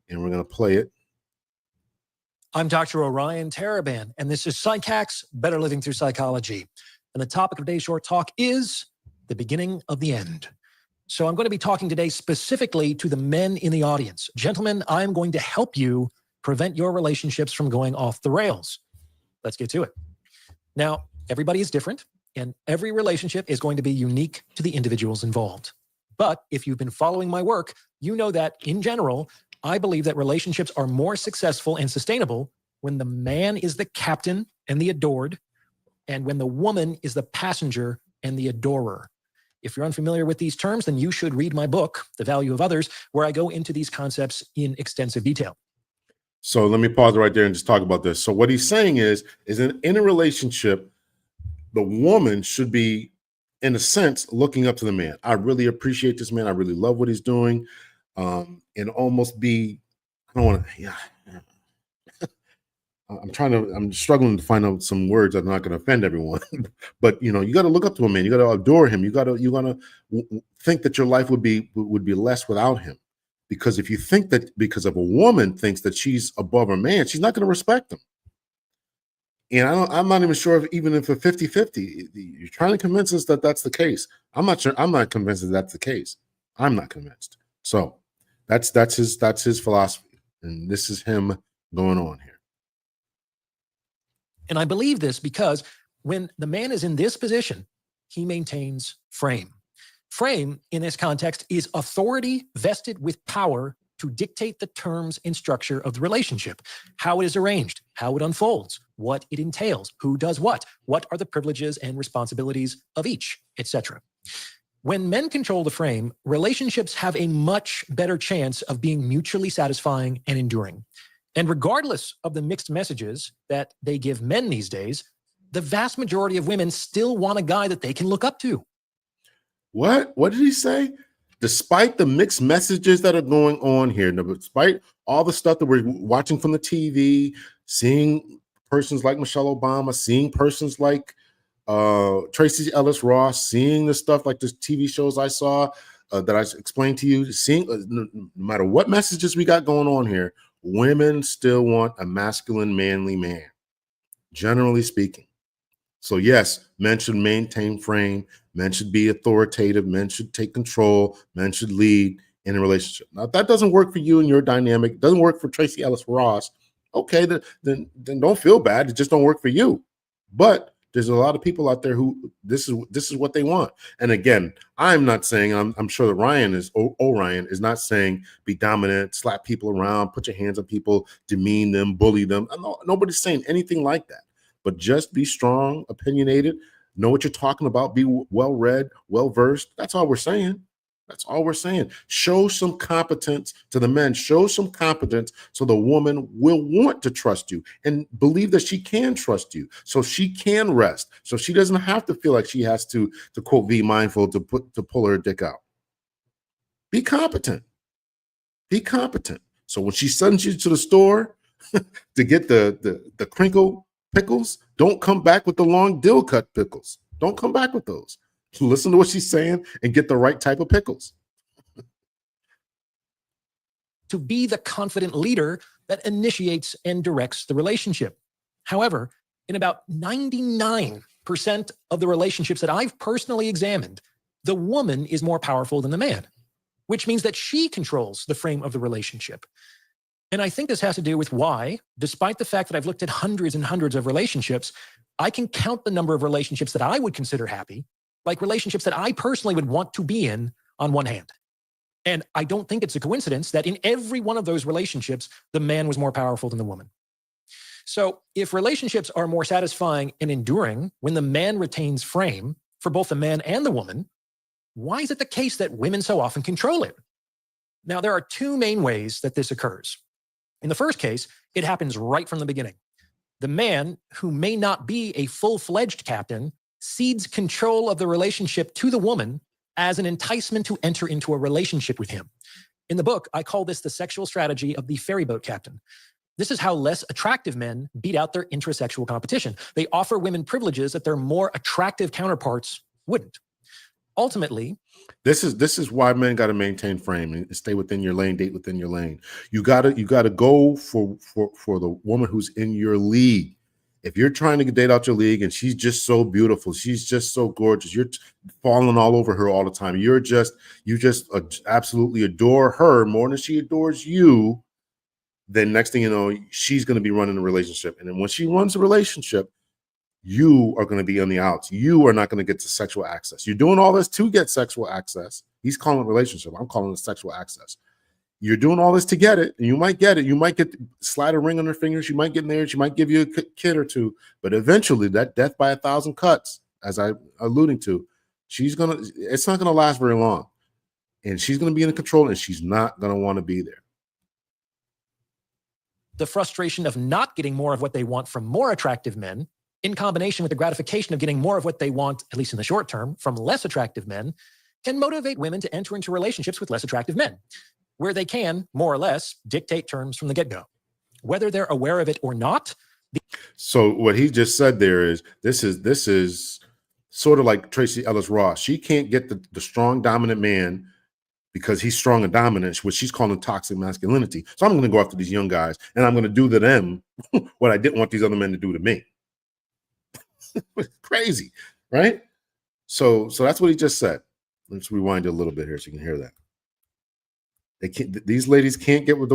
and we're going to play it. I'm Dr. Orion Taraban, and this is Psych Hacks, Better Living Through Psychology. And the topic of today's short talk is the beginning of the end. So I'm going to be talking today specifically to the men in the audience. Gentlemen, I'm going to help you prevent your relationships from going off the rails. Let's get to it. Now, everybody is different, and every relationship is going to be unique to the individuals involved. But if you've been following my work, you know that in general, I believe that relationships are more successful and sustainable when the man is the captain and the adored, and when the woman is the passenger and the adorer. If you're unfamiliar with these terms, then you should read my book, The Value of Others, where I go into these concepts in extensive detail. So let me pause right there and just talk about this. So what he's saying is in a relationship, the woman should be, in a sense, looking up to the man. I really appreciate this man. I really love what he's doing. And almost be, I don't want to, yeah. I'm struggling to find out some words that are not going to offend everyone. But, you got to look up to a man. You got to adore him. You're going to think that your life would be less without him. Because if you think that because of a woman thinks that she's above a man, she's not going to respect him. And I'm not even sure even if a 50-50, you're trying to convince us that that's the case. I'm not sure. I'm not convinced that that's the case. I'm not convinced. So that's his philosophy. And this is him going on here. And I believe this because when the man is in this position, he maintains frame. Frame, in this context, is authority vested with power to dictate the terms and structure of the relationship, how it is arranged, how it unfolds, what it entails, who does what are the privileges and responsibilities of each, etc. When men control the frame, relationships have a much better chance of being mutually satisfying and enduring. And regardless of the mixed messages that they give men these days, the vast majority of women still want a guy that they can look up to. What did he say? Despite the mixed messages that are going on here, despite all the stuff that we're watching from the TV, seeing persons like Michelle Obama, seeing persons like Tracy Ellis Ross, seeing the stuff like the TV shows I saw that I explained to you, seeing no matter what messages we got going on here, women still want a masculine, manly man, generally speaking. So yes, men should maintain frame, men should be authoritative, men should take control, men should lead in a relationship. Now, if that doesn't work for you and your dynamic, doesn't work for Tracy Ellis Ross, okay, then don't feel bad. It just don't work for you. But there's a lot of people out there who this is what they want. And again, I'm not saying, I'm sure that Ryan is not saying be dominant, slap people around, put your hands on people, demean them, bully them. Nobody's saying anything like that. But just be strong, opinionated, know what you're talking about, be well-read, well-versed. That's all we're saying. That's all we're saying. Show some competence to the men. Show some competence so the woman will want to trust you and believe that she can trust you, so she can rest, so she doesn't have to feel like she has to quote V mindful to pull her dick out. Be competent. Be competent. So when she sends you to the store to get the crinkle pickles, don't come back with the long dill cut pickles. Don't come back with those. Listen to what she's saying and get the right type of pickles. To be the confident leader that initiates and directs the relationship. However, in about 99% of the relationships that I've personally examined, the woman is more powerful than the man, which means that she controls the frame of the relationship. And I think this has to do with why, despite the fact that I've looked at hundreds and hundreds of relationships, I can count the number of relationships that I would consider happy, like relationships that I personally would want to be in, on one hand. And I don't think it's a coincidence that in every one of those relationships, the man was more powerful than the woman. So if relationships are more satisfying and enduring when the man retains frame for both the man and the woman, why is it the case that women so often control it? Now, there are two main ways that this occurs. In the first case, it happens right from the beginning. The man, who may not be a full-fledged captain, cedes control of the relationship to the woman as an enticement to enter into a relationship with him. In the book, I call this the sexual strategy of the ferryboat captain. This is how less attractive men beat out their intrasexual competition. They offer women privileges that their more attractive counterparts wouldn't. Ultimately, this is why men got to maintain frame and stay within your lane, date within your lane. You gotta go for the woman who's in your league. If you're trying to date out your league and she's just so beautiful, she's just so gorgeous, you're falling all over her all the time. You just absolutely adore her more than she adores you. Then next thing you know, she's going to be running the relationship. And then when she runs the relationship, you are going to be on the outs. You are not going to get to sexual access. You're doing all this to get sexual access. He's calling it relationship. I'm calling it sexual access. You're doing all this to get it, and you might get it. You might slide a ring on her fingers. She might get married. She might give you a kid or two. But eventually, that death by 1,000 cuts, as I'm alluding to, it's not gonna last very long, and she's gonna be in control, and she's not gonna want to be there. The frustration of not getting more of what they want from more attractive men, in combination with the gratification of getting more of what they want, at least in the short term, from less attractive men, can motivate women to enter into relationships with less attractive men, where they can, more or less, dictate terms from the get-go. Whether they're aware of it or not. So what he just said there is, this is sort of like Tracy Ellis Ross. She can't get the strong, dominant man because he's strong and dominant, which she's calling toxic masculinity. So I'm going to go after these young guys, and I'm going to do to them what I didn't want these other men to do to me. Crazy, right? So that's what he just said. Let's rewind it a little bit here so you can hear that. These ladies can't get what they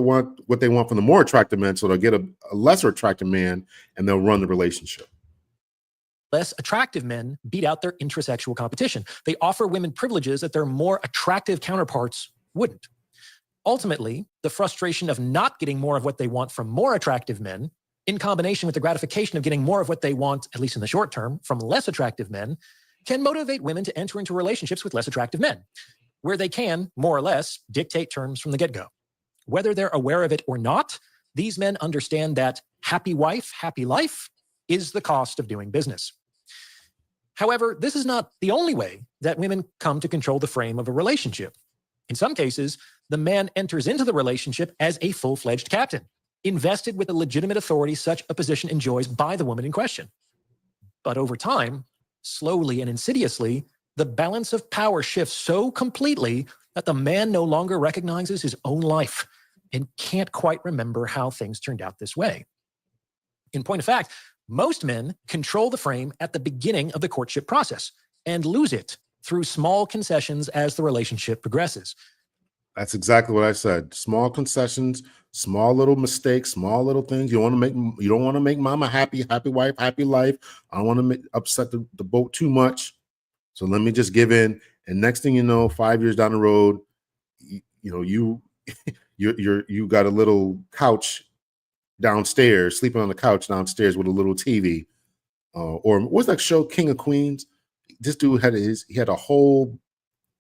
want from the more attractive men, so they'll get a lesser attractive man, and they'll run the relationship. Less attractive men beat out their intrasexual competition. They offer women privileges that their more attractive counterparts wouldn't. Ultimately, the frustration of not getting more of what they want from more attractive men, in combination with the gratification of getting more of what they want, at least in the short term, from less attractive men, can motivate women to enter into relationships with less attractive men, where they can, more or less, dictate terms from the get-go. Whether they're aware of it or not, these men understand that happy wife, happy life is the cost of doing business. However, this is not the only way that women come to control the frame of a relationship. In some cases, the man enters into the relationship as a full-fledged captain, invested with the legitimate authority such a position enjoys by the woman in question. But over time, slowly and insidiously, the balance of power shifts so completely that the man no longer recognizes his own life and can't quite remember how things turned out this way. In point of fact, most men control the frame at the beginning of the courtship process and lose it through small concessions as the relationship progresses. That's exactly what I said. Small concessions, small little mistakes, small little things. You don't want to make mama happy, happy wife, happy life. I don't want to upset the boat too much. So let me just give in. And next thing you know, 5 years down the road, you got a little couch downstairs, sleeping on the couch downstairs with a little TV. Or what's that show, King of Queens? This dude had a whole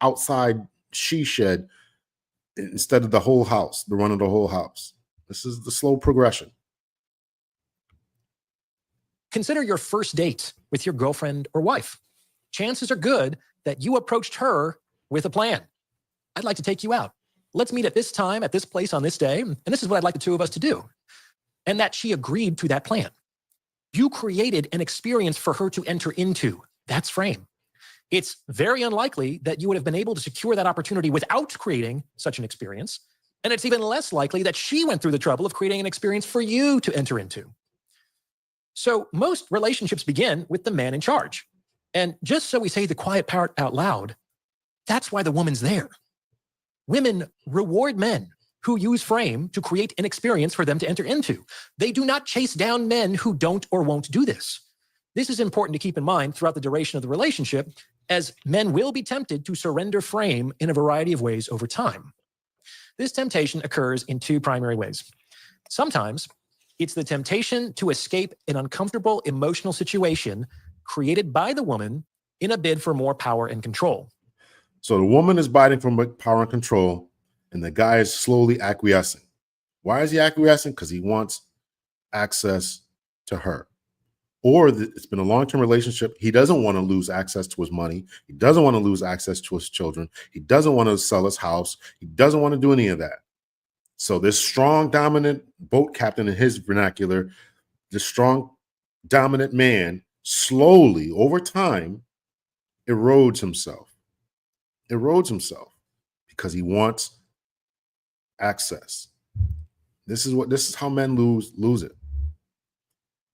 outside she shed instead of the whole house, the run of the whole house. This is the slow progression. Consider your first date with your girlfriend or wife. Chances are good that you approached her with a plan. I'd like to take you out. Let's meet at this time, at this place, on this day, and this is what I'd like the two of us to do. And that she agreed to that plan. You created an experience for her to enter into. That's frame. It's very unlikely that you would have been able to secure that opportunity without creating such an experience. And it's even less likely that she went through the trouble of creating an experience for you to enter into. So most relationships begin with the man in charge. And just so we say the quiet part out loud, that's why the woman's there. Women reward men who use frame to create an experience for them to enter into. They do not chase down men who don't or won't do this. This is important to keep in mind throughout the duration of the relationship, as men will be tempted to surrender frame in a variety of ways over time. This temptation occurs in two primary ways. Sometimes it's the temptation to escape an uncomfortable emotional situation created by the woman in a bid for more power and control. So the woman is biting for power and control, and the guy is slowly acquiescing. Why is he acquiescing? Because he wants access to her. Or it's been a long-term relationship. He doesn't want to lose access to his money. He doesn't want to lose access to his children. He doesn't want to sell his house. He doesn't want to do any of that. So this strong, dominant boat captain in his vernacular, this strong, dominant man, slowly, over time, erodes himself. Because he wants access. This is how men lose it.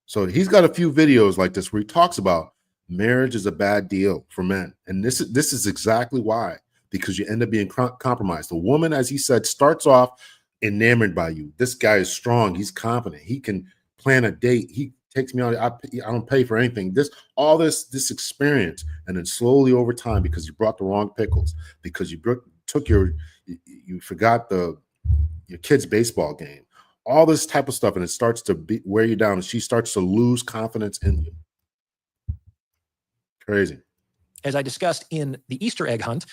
So he's got a few videos like this where he talks about marriage is a bad deal for men. And this is exactly why, because you end up being compromised. The woman, as he said, starts off enamored by you. This guy is strong. He's confident. He can plan a date. He takes me out. I don't pay for anything. All this experience, and then slowly over time, because you brought the wrong pickles, because you forgot your kid's baseball game, all this type of stuff, and it starts to wear you down, and she starts to lose confidence in you. Crazy. As I discussed in the Easter egg hunt,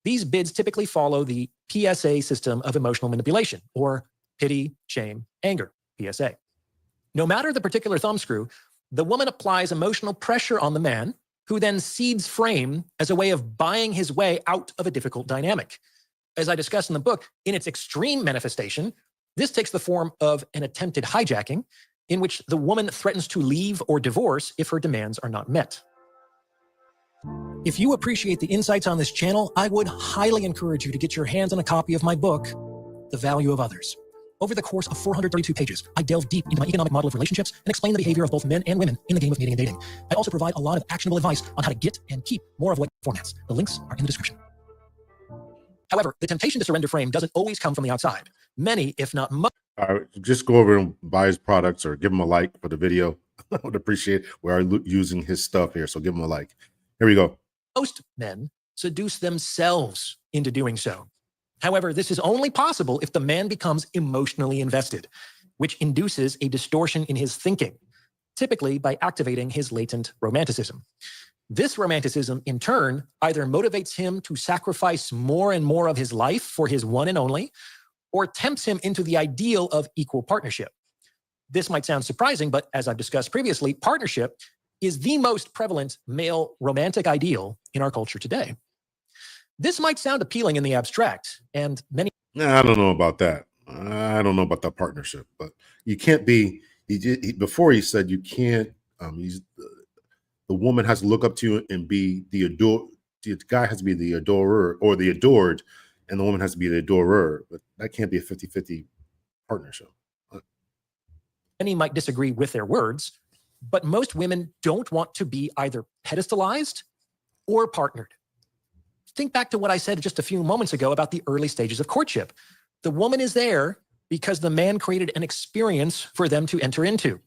these bids typically follow the PSA system of emotional manipulation, or pity, shame, anger, PSA. No matter the particular thumbscrew, the woman applies emotional pressure on the man, who then cedes frame as a way of buying his way out of a difficult dynamic. As I discussed in the book, in its extreme manifestation, this takes the form of an attempted hijacking, in which the woman threatens to leave or divorce if her demands are not met. If you appreciate the insights on this channel, I would highly encourage you to get your hands on a copy of my book, The Value of Others. Over the course of 432 pages, I delve deep into my economic model of relationships and explain the behavior of both men and women in the game of mating and dating. I also provide a lot of actionable advice on how to get and keep more of what formats. The links are in the description. However, the temptation to surrender frame doesn't always come from the outside. Many, if not most. All right, just go over and buy his products or give him a like for the video. I would appreciate we are using his stuff here, so give him a like. Here we go. Most men seduce themselves into doing so. However, this is only possible if the man becomes emotionally invested, which induces a distortion in his thinking, typically by activating his latent romanticism. This romanticism, in turn, either motivates him to sacrifice more and more of his life for his one and only, or tempts him into the ideal of equal partnership. This might sound surprising, but as I've discussed previously, partnership is the most prevalent male romantic ideal in our culture today. This might sound appealing in the abstract, and many... I don't know about that. I don't know about that partnership, but you can't be... before he said you can't... the woman has to look up to you and be the adored... The guy has to be the adorer or the adored, and the woman has to be the adorer. But that can't be a 50-50 partnership. Many might disagree with their words, but most women don't want to be either pedestalized or partnered. Think back to what I said just a few moments ago about the early stages of courtship. The woman is there because the man created an experience for them to enter into.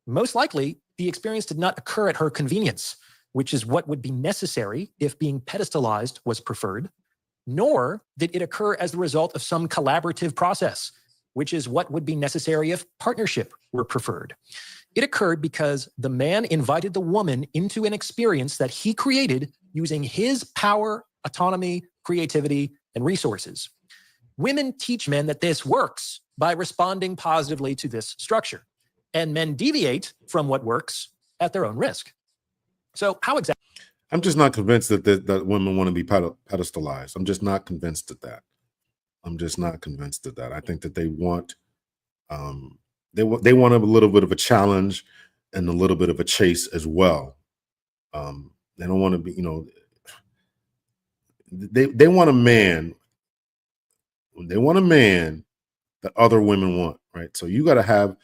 Most likely, the experience did not occur at her convenience, which is what would be necessary if being pedestalized was preferred, nor did it occur as the result of some collaborative process, which is what would be necessary if partnership were preferred. It occurred because the man invited the woman into an experience that he created using his power, autonomy, creativity, and resources. Women teach men that this works by responding positively to this structure, and men deviate from what works at their own risk. So how exactly? I'm just not convinced that women want to be pedestalized. I'm just not convinced of that. I'm just not convinced of that. I think that they want they want a little bit of a challenge and a little bit of a chase as well. They don't want to be, they want a man. They want a man that other women want, right? So you got to have,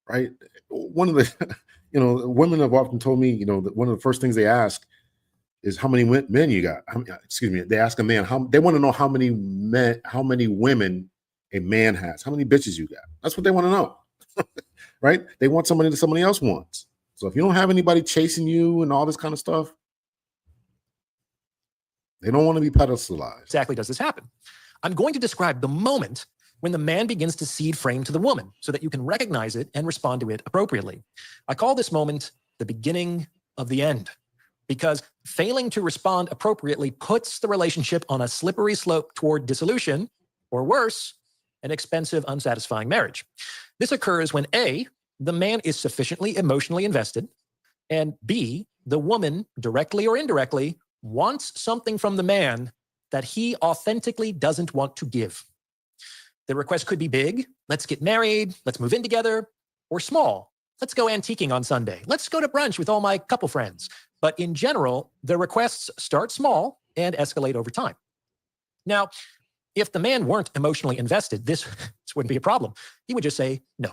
right? One of the, women have often told me, that one of the first things they ask is how many men you got. They ask a man they want to know how many women a man has, how many bitches you got. That's what they want to know, right? They want somebody that somebody else wants. So if you don't have anybody chasing you and all this kind of stuff, they don't want to be pedestalized. Exactly does this happen? I'm going to describe the moment when the man begins to cede frame to the woman so that you can recognize it and respond to it appropriately. I call this moment the beginning of the end, because failing to respond appropriately puts the relationship on a slippery slope toward dissolution, or worse, an expensive, unsatisfying marriage. This occurs when A, the man is sufficiently emotionally invested, and B, the woman, directly or indirectly, wants something from the man that he authentically doesn't want to give. The request could be big, let's get married, let's move in together, or small, let's go antiquing on Sunday, let's go to brunch with all my couple friends. But in general, the requests start small and escalate over time. Now, if the man weren't emotionally invested, this wouldn't be a problem. He would just say no.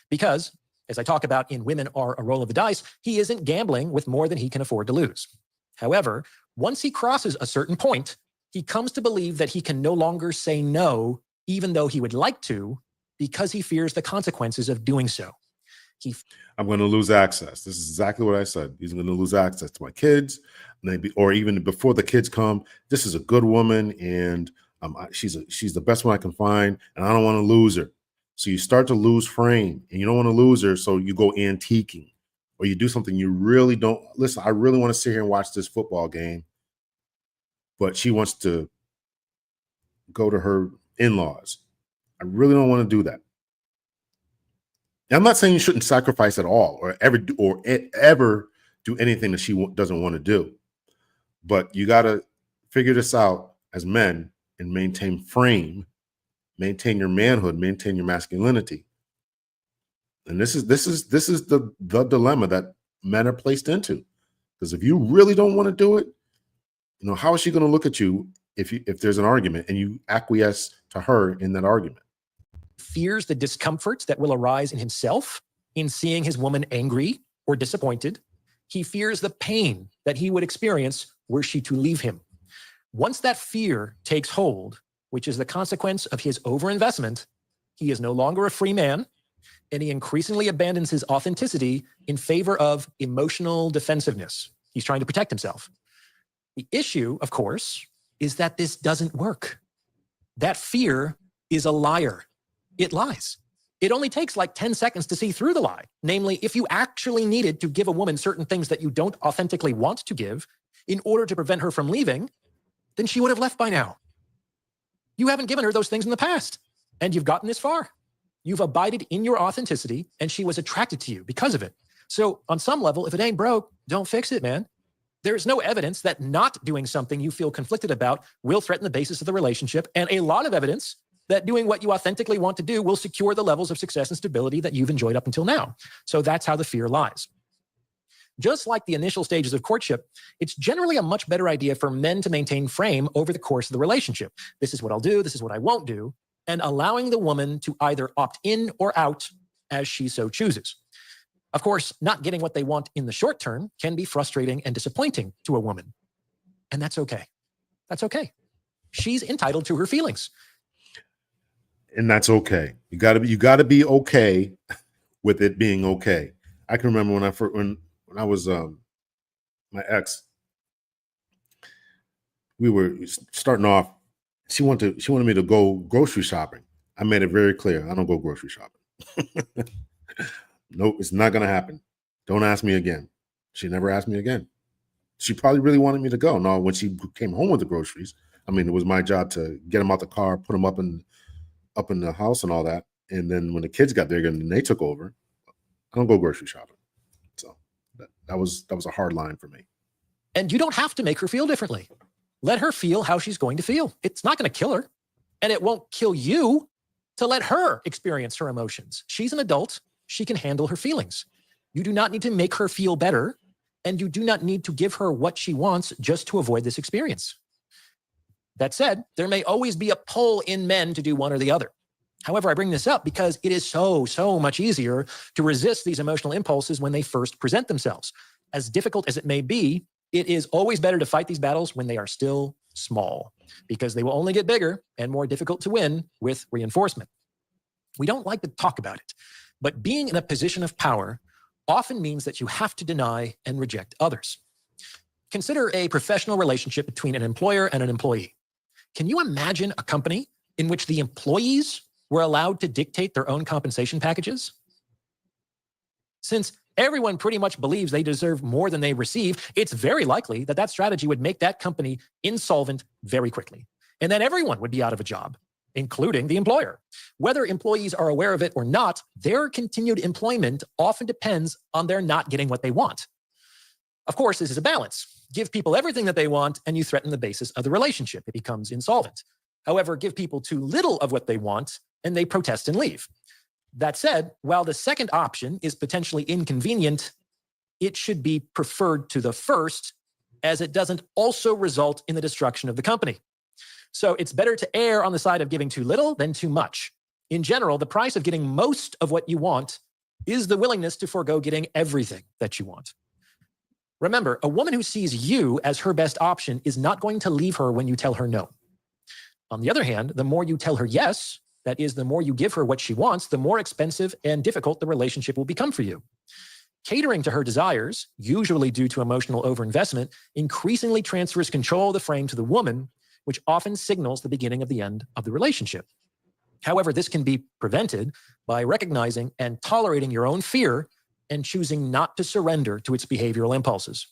Because As I talk about in Women Are a Roll of the Dice, he isn't gambling with more than he can afford to lose. However, once he crosses a certain point, he comes to believe that he can no longer say no, even though he would like to, because he fears the consequences of doing so. I'm going to lose access. This is exactly what I said. He's going to lose access to my kids, maybe, or even before the kids come. This is a good woman, and she's the best one I can find, and I don't want to lose her. So you start to lose frame, and you don't want to lose her, so you go antiquing, or you do something you really don't. Listen, I really want to sit here and watch this football game, but she wants to go to her in-laws. I really don't want to do that. Now, I'm not saying you shouldn't sacrifice at all or ever do anything that she doesn't want to do. But you got to figure this out as men and maintain frame, maintain your manhood, maintain your masculinity. And this is the dilemma that men are placed into. Because if you really don't want to do it, how is she going to look at you if there's an argument and you acquiesce to her in that argument? Fears the discomfort that will arise in himself in seeing his woman angry or disappointed. He fears the pain that he would experience were she to leave him. Once that fear takes hold, which is the consequence of his overinvestment, he is no longer a free man, and he increasingly abandons his authenticity in favor of emotional defensiveness. He's trying to protect himself. The issue, of course, is that this doesn't work. That fear is a liar. It lies. It only takes like 10 seconds to see through the lie. Namely, if you actually needed to give a woman certain things that you don't authentically want to give in order to prevent her from leaving, then she would have left by now. You haven't given her those things in the past, and you've gotten this far. You've abided in your authenticity, and she was attracted to you because of it. So on some level, if it ain't broke, don't fix it, man. There is no evidence that not doing something you feel conflicted about will threaten the basis of the relationship, and a lot of evidence that doing what you authentically want to do will secure the levels of success and stability that you've enjoyed up until now. So that's how the fear lies. Just like the initial stages of courtship, it's generally a much better idea for men to maintain frame over the course of the relationship. This is what I'll do, this is what I won't do, and allowing the woman to either opt in or out as she so chooses. Of course, not getting what they want in the short term can be frustrating and disappointing to a woman. And that's okay. That's okay. She's entitled to her feelings. And that's okay. You gotta be okay with it being okay. I can remember when I was my ex, we were starting off. She wanted me to go grocery shopping. I made it very clear. I don't go grocery shopping. Nope, it's not gonna happen. Don't ask me again. She never asked me again. She probably really wanted me to go. No, when she came home with the groceries, I mean, it was my job to get them out the car, put them up in the house and all that. And then when the kids got there and they took over, I don't go grocery shopping. So that was a hard line for me. And you don't have to make her feel differently. Let her feel how she's going to feel. It's not going to kill her. And it won't kill you to let her experience her emotions. She's an adult. She can handle her feelings. You do not need to make her feel better. And you do not need to give her what she wants just to avoid this experience. That said, there may always be a pull in men to do one or the other. However, I bring this up because it is so much easier to resist these emotional impulses when they first present themselves. As difficult as it may be, it is always better to fight these battles when they are still small, because they will only get bigger and more difficult to win with reinforcement. We don't like to talk about it, but being in a position of power often means that you have to deny and reject others. Consider a professional relationship between an employer and an employee. Can you imagine a company in which the employees were allowed to dictate their own compensation packages? Since everyone pretty much believes they deserve more than they receive, it's very likely that that strategy would make that company insolvent very quickly. And then everyone would be out of a job, including the employer. Whether employees are aware of it or not, their continued employment often depends on their not getting what they want. Of course, this is a balance. Give people everything that they want, and you threaten the basis of the relationship. It becomes insolvent. However, give people too little of what they want, and they protest and leave. That said, while the second option is potentially inconvenient, it should be preferred to the first, as it doesn't also result in the destruction of the company. So it's better to err on the side of giving too little than too much. In general, the price of getting most of what you want is the willingness to forego getting everything that you want. Remember, a woman who sees you as her best option is not going to leave her when you tell her no. On the other hand, the more you tell her yes, that is, the more you give her what she wants, the more expensive and difficult the relationship will become for you. Catering to her desires, usually due to emotional overinvestment, increasingly transfers control of the frame to the woman, which often signals the beginning of the end of the relationship. However, this can be prevented by recognizing and tolerating your own fear and choosing not to surrender to its behavioral impulses.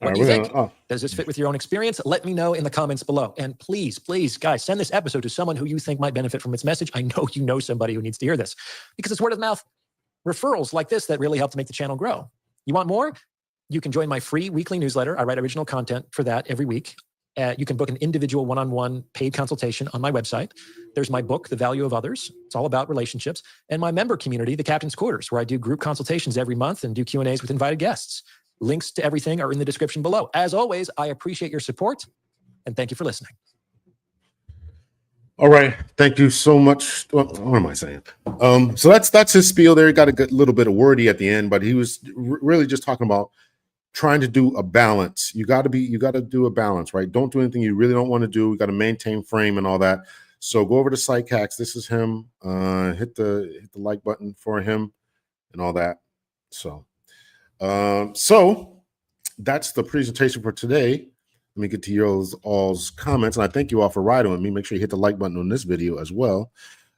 What do you think? Does this fit with your own experience? Let me know in the comments below. And please, please, guys, send this episode to someone who you think might benefit from its message. I know you know somebody who needs to hear this because it's word of mouth referrals like this that really help to make the channel grow. You want more? You can join my free weekly newsletter. I write original content for that every week. You can book an individual one-on-one paid consultation on my website. There's my book, The Value of Others. It's all about relationships. And my member community, The Captain's Quarters, where I do group consultations every month and do Q&As with invited guests. Links to everything are in the description below. As always, I appreciate your support and thank you for listening. All right. Thank you so much. What am I saying? So that's his spiel there. He got a good little bit of wordy at the end, but he was really just talking about trying to do a balance. You got to do a balance, right? Don't do anything you really don't want to do. You got to maintain frame and all that. So go over to Psych Hacks. This is him. Hit the like button for him and all that. So that's the presentation for today. Let me get to your all's comments, and I thank you all for riding with me. Make sure you hit the like button on this video as well.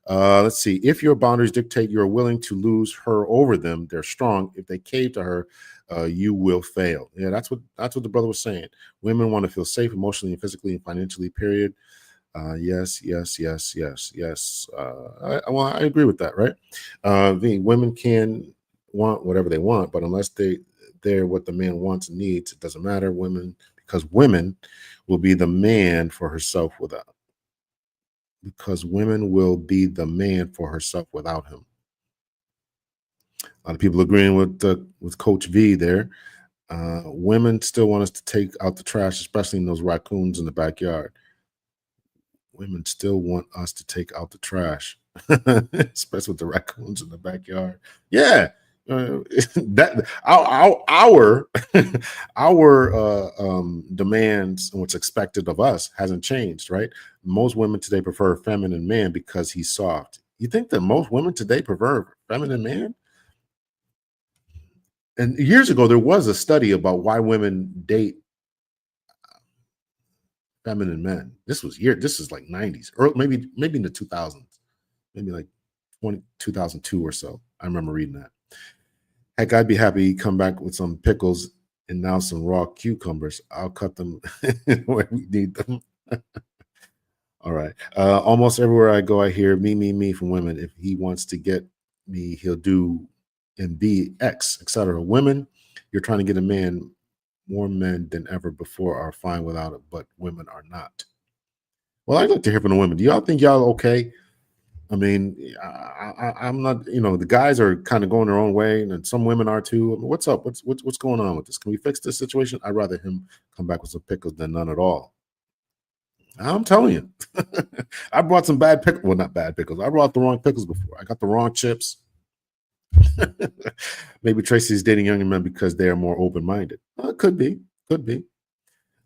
Let's see. If your boundaries dictate you're willing to lose her over them, they're strong. If they cave to her, you will fail. Yeah, that's what the brother was saying. Women want to feel safe emotionally and physically and financially, period. Yes. Well, I agree with that, right? The women can want whatever they want, but unless they're what the man wants and needs, it doesn't matter. Because women will be the man for herself without. Because women will be the man for herself without him. A lot of people agreeing with Coach V there. Women still want us to take out the trash, especially in those raccoons in the backyard. Women still want us to take out the trash, especially with the raccoons in the backyard. Yeah, that our demands and what's expected of us hasn't changed, right? Most women today prefer a feminine man because he's soft. You think that most women today prefer a feminine man? And years ago, there was a study about why women date feminine men. This is like 90s, or maybe in the 2000s, maybe like 2002 or so. I remember reading that. Heck, I'd be happy to come back with some pickles and now some raw cucumbers. I'll cut them where we need them. All right. Almost everywhere I go, I hear me from women. If he wants to get me, he'll do and be X, etc. Women, you're trying to get a man. More men than ever before are fine without it, but women are not. Well, I'd like to hear from the women. Do y'all think y'all okay? I mean, I'm not, the guys are kind of going their own way, and some women are too. I mean, what's up? What's going on with this? Can we fix this situation? I'd rather him come back with some pickles than none at all. I'm telling you. I brought some bad pickles. Well, not bad pickles. I brought the wrong pickles before. I got the wrong chips. Maybe Tracy's dating younger men because they are more open-minded. Could be.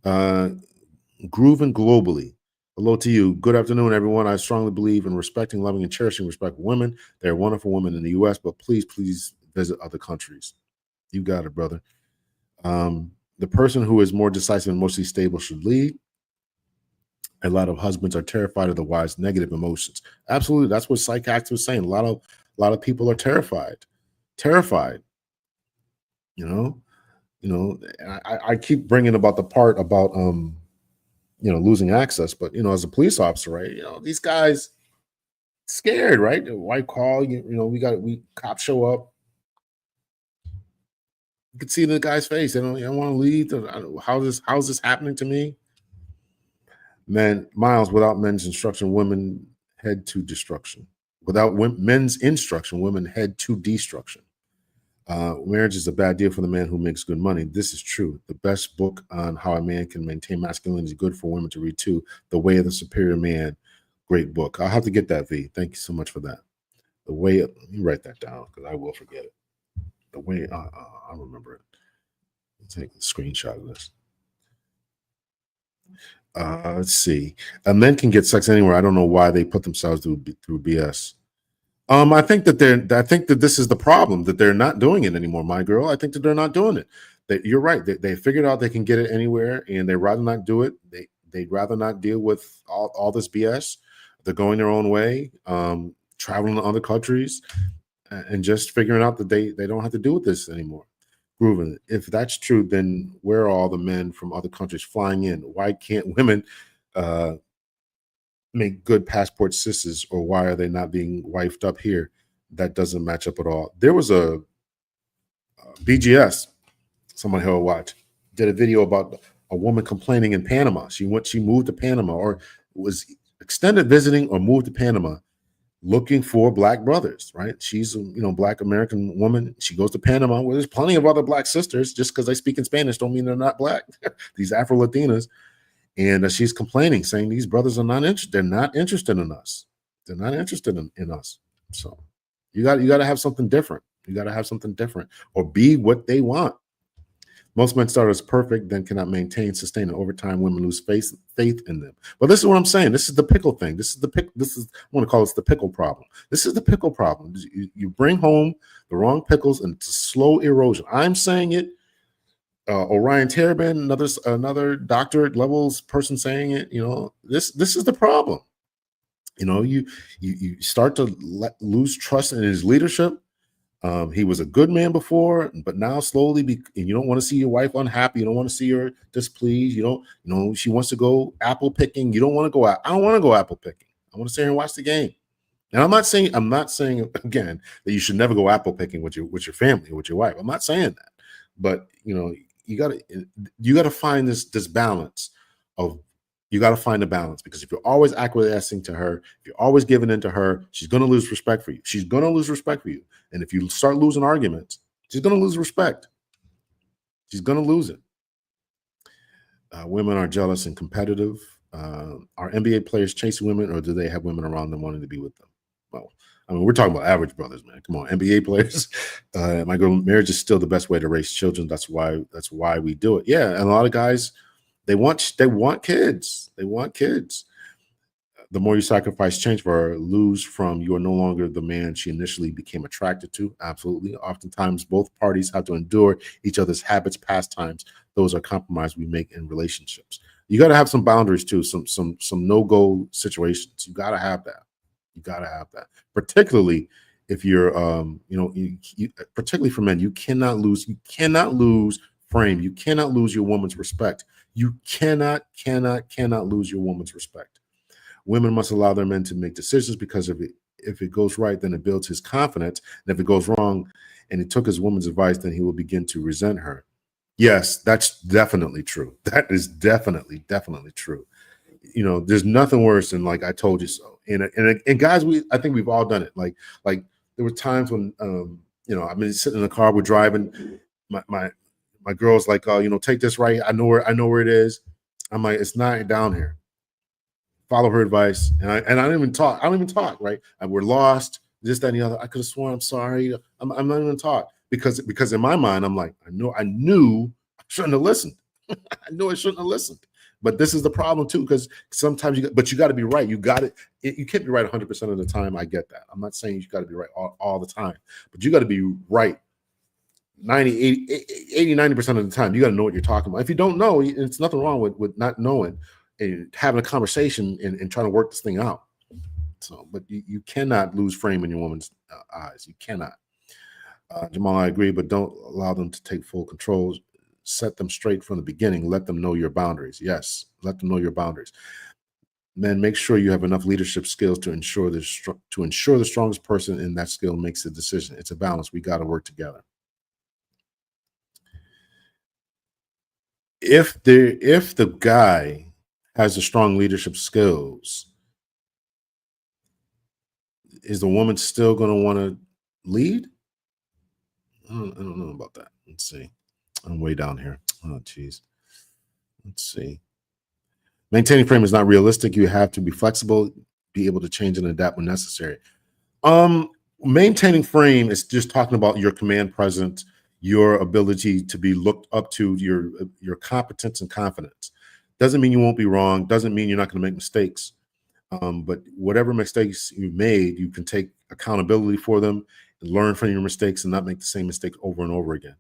Grooving globally. Hello to you. Good afternoon, everyone. I strongly believe in respecting, loving, and cherishing respect for women. They're wonderful women in the U.S., but please visit other countries. You got it, brother. The person who is more decisive and emotionally stable should lead. A lot of husbands are terrified of the wife's negative emotions. Absolutely. That's what Psych Hacks was saying. A lot of people are terrified. I keep bringing about the part about losing access, but as a police officer, right, these guys scared, right? White call, we cops show up, you can see in the guy's face, they don't want to leave. How's this happening to me? Miles, without men's instruction, women head to destruction. Without men's instruction, women head to destruction. Marriage is a bad deal for the man who makes good money. This is true. The best book on how a man can maintain masculinity is good for women to read too. The Way of the Superior Man. Great book. I'll have to get that, V. Thank you so much for that. The way, let me write that down because I will forget it. The way, I remember it. Take a screenshot of this. Let's see. Men can get sex anywhere. I don't know why they put themselves through BS. I think that this is the problem, that they're not doing it anymore, my girl. I think that they're not doing it. You're right. They figured out they can get it anywhere, and they'd rather not do it. They'd rather not deal with all this BS. They're going their own way, traveling to other countries, and just figuring out that they don't have to deal with this anymore. Groovin, if that's true, then where are all the men from other countries flying in? Why can't women make good passport sisters, or why are they not being wifed up here? That doesn't match up at all. There was a BGS, someone here will watch, did a video about a woman complaining in Panama. She moved to Panama, or was extended visiting, or moved to Panama looking for Black brothers, right? She's a Black American woman. She goes to Panama where there's plenty of other Black sisters. Just because they speak in Spanish don't mean they're not Black. These Afro-Latinas. And she's complaining, saying these brothers are not interested. They're not interested in us. They're not interested in us. So you got to have something different. You got to have something different, or be what they want. Most men start as perfect, then cannot maintain, sustain, and over time, women lose faith in them. But this is what I'm saying. This is the pickle thing. I want to call this the pickle problem. This is the pickle problem. You bring home the wrong pickles, and it's a slow erosion. I'm saying it. Orion Terabin, another doctorate levels person saying it. This is the problem. You start to lose trust in his leadership. He was a good man before, but now slowly, and you don't want to see your wife unhappy. You don't want to see her displeased. She wants to go apple picking. You don't want to go out. I don't want to go apple picking. I want to stay here and watch the game. And I'm not saying again that you should never go apple picking with your family or with your wife. I'm not saying that, but you gotta find this balance of. You got to find a balance, because if you're always acquiescing to her, if you're always giving in to her, she's going to lose respect for you. She's going to lose respect for you. And if you start losing arguments, she's going to lose respect. She's going to lose it. Women are jealous and competitive. Are NBA players chasing women, or do they have women around them wanting to be with them? Well, we're talking about average brothers, man. Come on, NBA players. My girl, marriage is still the best way to raise children. That's why we do it. Yeah, and a lot of guys, They want kids. They want kids. The more you sacrifice, change for her, lose from, you are no longer the man she initially became attracted to. Absolutely. Oftentimes, both parties have to endure each other's habits, pastimes. Those are compromises we make in relationships. You got to have some boundaries too. Some no-go situations. You got to have that. You got to have that. Particularly if you're, particularly for men, you cannot lose frame. You cannot lose your woman's respect. You cannot lose your woman's respect. Women must allow their men to make decisions, because if it goes right, then it builds his confidence. And if it goes wrong and he took his woman's advice, then he will begin to resent her. Yes, that's definitely true. That is definitely true. There's nothing worse than, like, I told you so. And guys, I think we've all done it. Like there were times when I've been sitting in the car, we're driving, my girl's like, take this right. I know where it is. I'm like, it's not down here. Follow her advice. And I don't even talk. Right. And we're lost. This, that, and the other. I could have sworn I'm sorry. I'm not even talk because in my mind, I'm like, I knew I shouldn't have listened. I knew I shouldn't have listened. But this is the problem too, because sometimes you got to be right. You got it. You can't be right 100% of the time. I get that. I'm not saying you got to be right all the time, but you got to be right 90% of the time. You got to know what you're talking about. If you don't know, it's nothing wrong with not knowing and having a conversation and trying to work this thing out. So, but you cannot lose frame in your woman's eyes. You cannot. Jamal, I agree, but don't allow them to take full control. Set them straight from the beginning. Let them know your boundaries. Yes, let them know your boundaries. Men, make sure you have enough leadership skills to ensure the strongest person in that skill makes the decision. It's a balance. We got to work together. If the guy has the strong leadership skills, is the woman still going to want to lead? I don't know about that. Let's see. I'm way down here. Oh, geez. Let's see. Maintaining frame is not realistic. You have to be flexible, be able to change and adapt when necessary. maintaining frame is just talking about your command presence, your ability to be looked up to, your competence and confidence. Doesn't mean you won't be wrong. Doesn't mean you're not going to make mistakes. But whatever mistakes you made, you can take accountability for them and learn from your mistakes and not make the same mistake over and over again.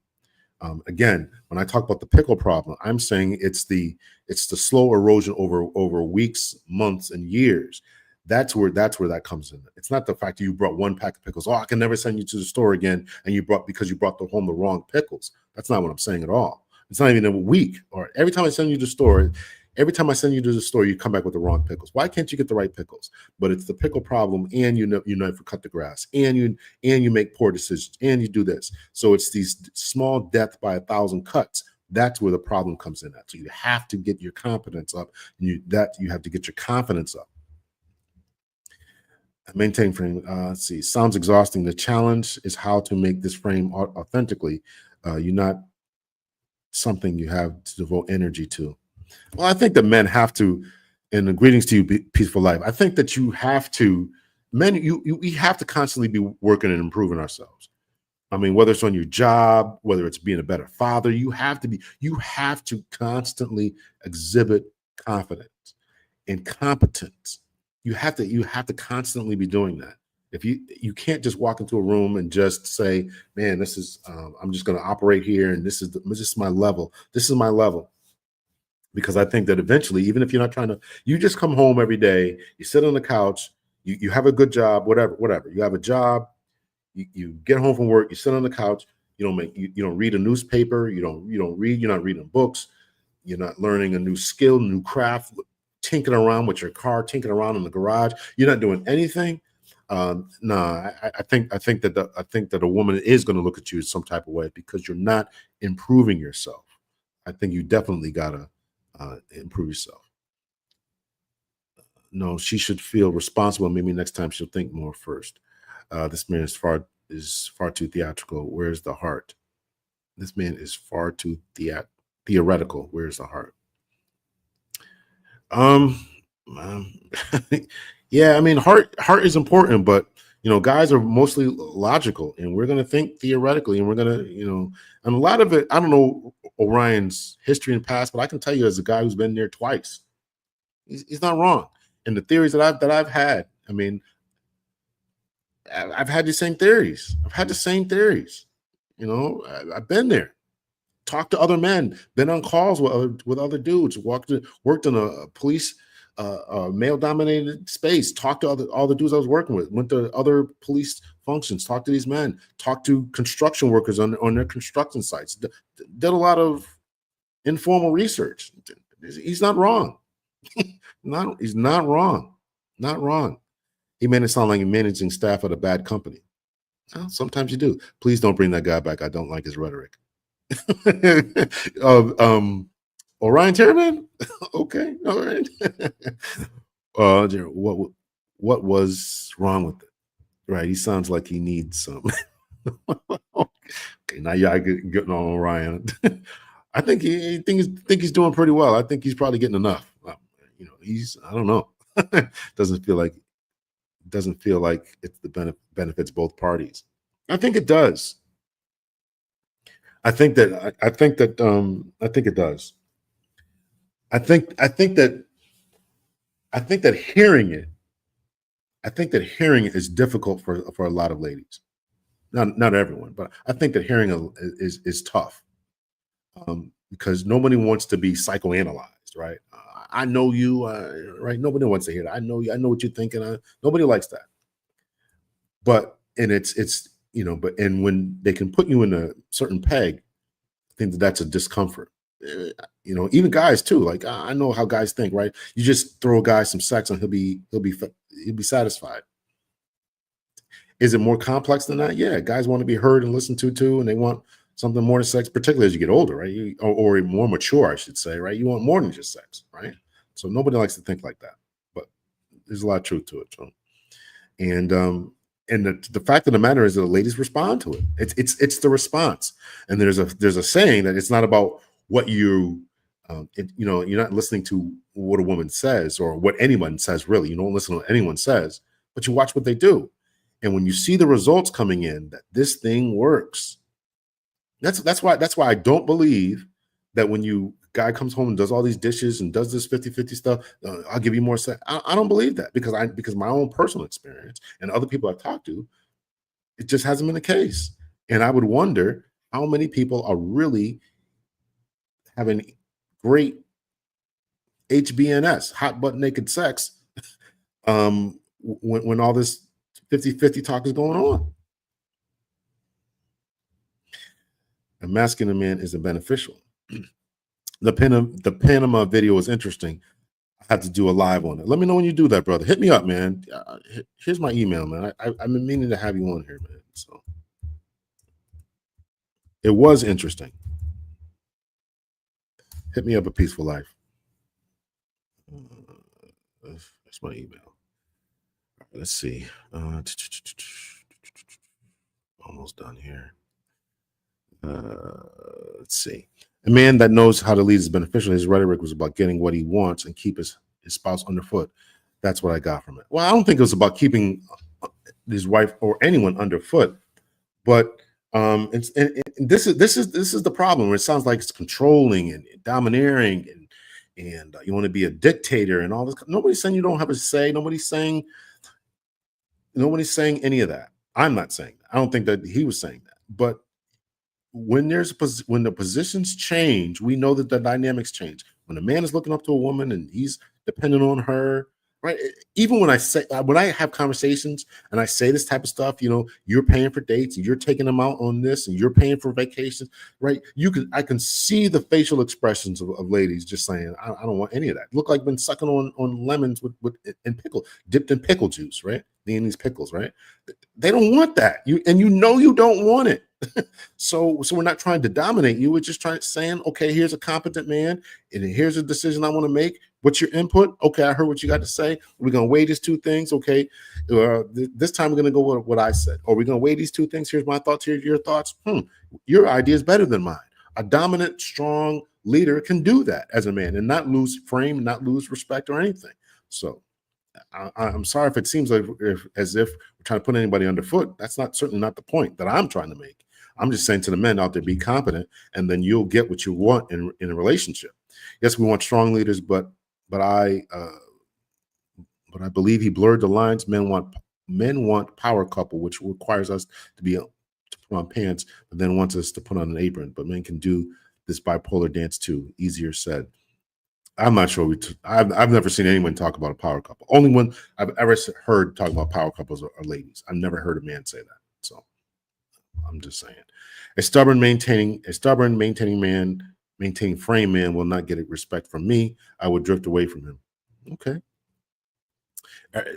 Again, when I talk about the pickle problem, I'm saying it's the slow erosion over weeks, months, and years. That's where that comes in. It's not the fact that you brought one pack of pickles. Oh, I can never send you to the store again, and because you brought home the wrong pickles. That's not what I'm saying at all. It's not even a week. Or every time I send you to the store, you come back with the wrong pickles. Why can't you get the right pickles? But it's the pickle problem, and you never cut the grass, and you make poor decisions, and you do this. So it's these small death by 1,000 cuts. That's where the problem comes in at. So you have to get your competence up, and you have to get your confidence up. Maintain frame. Let's see. Sounds exhausting. The challenge is how to make this frame authentically. You're not something you have to devote energy to. Well, I think that men have to, and greetings to you, peaceful life. I think that you have to, we have to constantly be working and improving ourselves. I mean, whether it's on your job, whether it's being a better father, you have to constantly exhibit confidence and competence. You have to constantly be doing that. If you can't just walk into a room and just say, man, this is, I'm just going to operate here. And this is my level. This is my level. Because I think that eventually, even if you're not trying to, you just come home every day, you sit on the couch, you have a good job, whatever. You have a job, you get home from work, you sit on the couch, you don't read a newspaper, you don't read, you're not reading books, you're not learning a new skill, new craft, tinkering around with your car, tinkering around in the garage, you're not doing anything. I think that a woman is going to look at you some type of way because you're not improving yourself. I think you definitely gotta improve yourself. No, she should feel responsible. Maybe next time she'll think more first. This man is far too theatrical. Where's the heart? This man is far too theoretical. Where's the heart? Yeah, I mean, heart is important, but guys are mostly logical, and we're gonna think theoretically, and we're gonna, and a lot of it, I don't know Orion's history and past, but I can tell you as a guy who's been there twice, he's not wrong. And the theories that I've had, I mean, I've had the same theories. I've been there. Talked to other men, been on calls with other dudes, worked in a police male-dominated space, talked to all the dudes I was working with, went to other police functions, talked to these men, talked to construction workers on their construction sites, did a lot of informal research. He's not wrong. He's not wrong. Not wrong. He made it sound like you're managing staff at a bad company. Well, sometimes you do. Please don't bring that guy back. I don't like his rhetoric. Orion Terriman? Okay, all right. What was wrong with it? Right, he sounds like he needs some. Okay, now y'all getting on Orion. I think he's doing pretty well. I think he's probably getting enough. I don't know. doesn't feel like it's the benefits both parties. I think it does. I think it does. I think that hearing it is difficult for a lot of ladies. Not everyone, but I think that hearing is tough. Because nobody wants to be psychoanalyzed, right? I know you, right? Nobody wants to hear that. I know you. I know what you're thinking. Nobody likes that. But when they can put you in a certain peg, I think that's a discomfort. Even guys too. Like I know how guys think, right? You just throw a guy some sex and he'll be satisfied. Is it more complex than that? Yeah, guys want to be heard and listened to too, and they want something more than sex, particularly as you get older, right? Or more mature, I should say, right? You want more than just sex, right? So nobody likes to think like that, but there's a lot of truth to it. So. And the fact of the matter is that the ladies respond to it. It's the response. And there's a saying that it's not about what you're not listening to what a woman says or what anyone says, really. You don't listen to what anyone says, but you watch what they do. And when you see the results coming in, that this thing works. That's why I don't believe that when you guy comes home and does all these dishes and does this 50-50 stuff, I'll give you more sex. I don't believe that because my own personal experience and other people I've talked to, it just hasn't been the case. And I would wonder how many people are really having great HBNS, hot butt naked sex, when all this 50-50 talk is going on. A masculine man isn't beneficial. The Panama video was interesting. I had to do a live on it. Let me know when you do that, brother. Hit me up, man. Here's my email, man. I've been meaning to have you on here, man. So it was interesting. Hit me up, A Peaceful Life. That's my email. Let's see. Almost done here. Let's see. A man that knows how to lead is beneficial. His rhetoric was about getting what he wants and keep his spouse underfoot. That's what I got from it. Well, I don't think it was about keeping his wife or anyone underfoot, but this is the problem. Where it sounds like it's controlling and domineering and you want to be a dictator and all this. Nobody's saying you don't have a say. Nobody's saying any of that. I'm not saying that. I don't think that he was saying that, but when the positions change, we know that the dynamics change. When a man is looking up to a woman and he's dependent on her, right? Even when I have conversations and I say this type of stuff, you're paying for dates and you're taking them out on this and you're paying for vacations, right? I can see the facial expressions of ladies just saying, I don't want any of that. Look like been sucking on lemons and dipped in pickle juice, right? In these pickles, right? They don't want that. You don't want it. So we're not trying to dominate you. We're just saying, okay, here's a competent man, and here's a decision I want to make. What's your input? Okay, I heard what you got to say. We're gonna weigh these two things. Okay, this time we're gonna go with what I said. Or we're gonna weigh these two things. Here's my thoughts. Here's your thoughts. Your idea is better than mine. A dominant, strong leader can do that as a man and not lose frame, not lose respect or anything. So I'm sorry if it seems like as if we're trying to put anybody underfoot. That's certainly not the point that I'm trying to make. I'm just saying to the men out there, be competent, and then you'll get what you want in a relationship. Yes, we want strong leaders, but I believe he blurred the lines. Men want power couple, which requires us to put on pants, but then wants us to put on an apron. But men can do this bipolar dance too. Easier said. I'm not sure. I've never seen anyone talk about a power couple. Only one I've ever heard talk about power couples are ladies. I've never heard a man say that. So I'm just saying, a stubborn maintaining frame man will not get respect from me. I would drift away from him. Okay.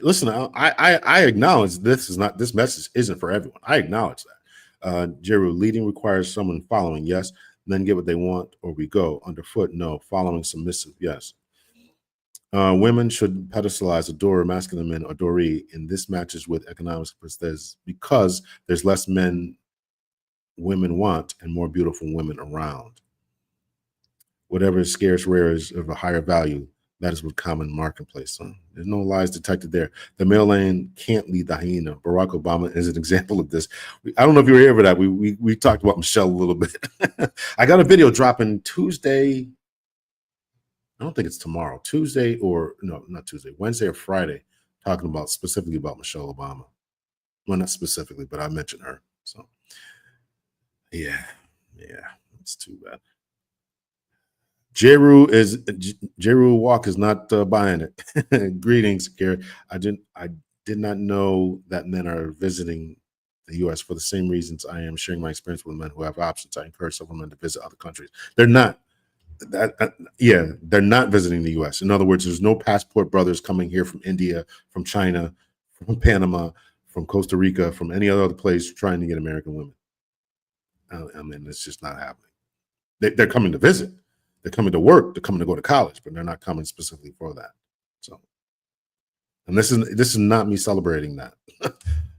Listen, I acknowledge this message isn't for everyone. I acknowledge that. Jeru, leading requires someone following. Yes. Then get what they want, or we go underfoot. No, following, submissive. Yes. Women should pedestalize, adore masculine men, adoree, and this matches with economics because there's less men women want and more beautiful women around. Whatever is scarce, rare is of a higher value. That is what common marketplace. So there's no lies detected there. The male lane can't lead the hyena. Barack Obama is an example of this. I don't know if you were here for that. We talked about Michelle a little bit. I got a video dropping Tuesday. I don't think it's tomorrow. Tuesday or no, not Tuesday. Wednesday or Friday, talking specifically about Michelle Obama. Well, not specifically, but I mentioned her. So yeah, it's too bad. Jeru Walk is not buying it. Greetings, Gary. I did not know that men are visiting the U.S. for the same reasons I am sharing my experience with men who have options. I encourage several men to visit other countries. They're not. They're not visiting the U.S. In other words, there's no passport brothers coming here from India, from China, from Panama, from Costa Rica, from any other place trying to get American women. I mean, it's just not happening. They're coming to visit. They're coming to work. They're coming to go to college, but they're not coming specifically for that. So, and this is not me celebrating that,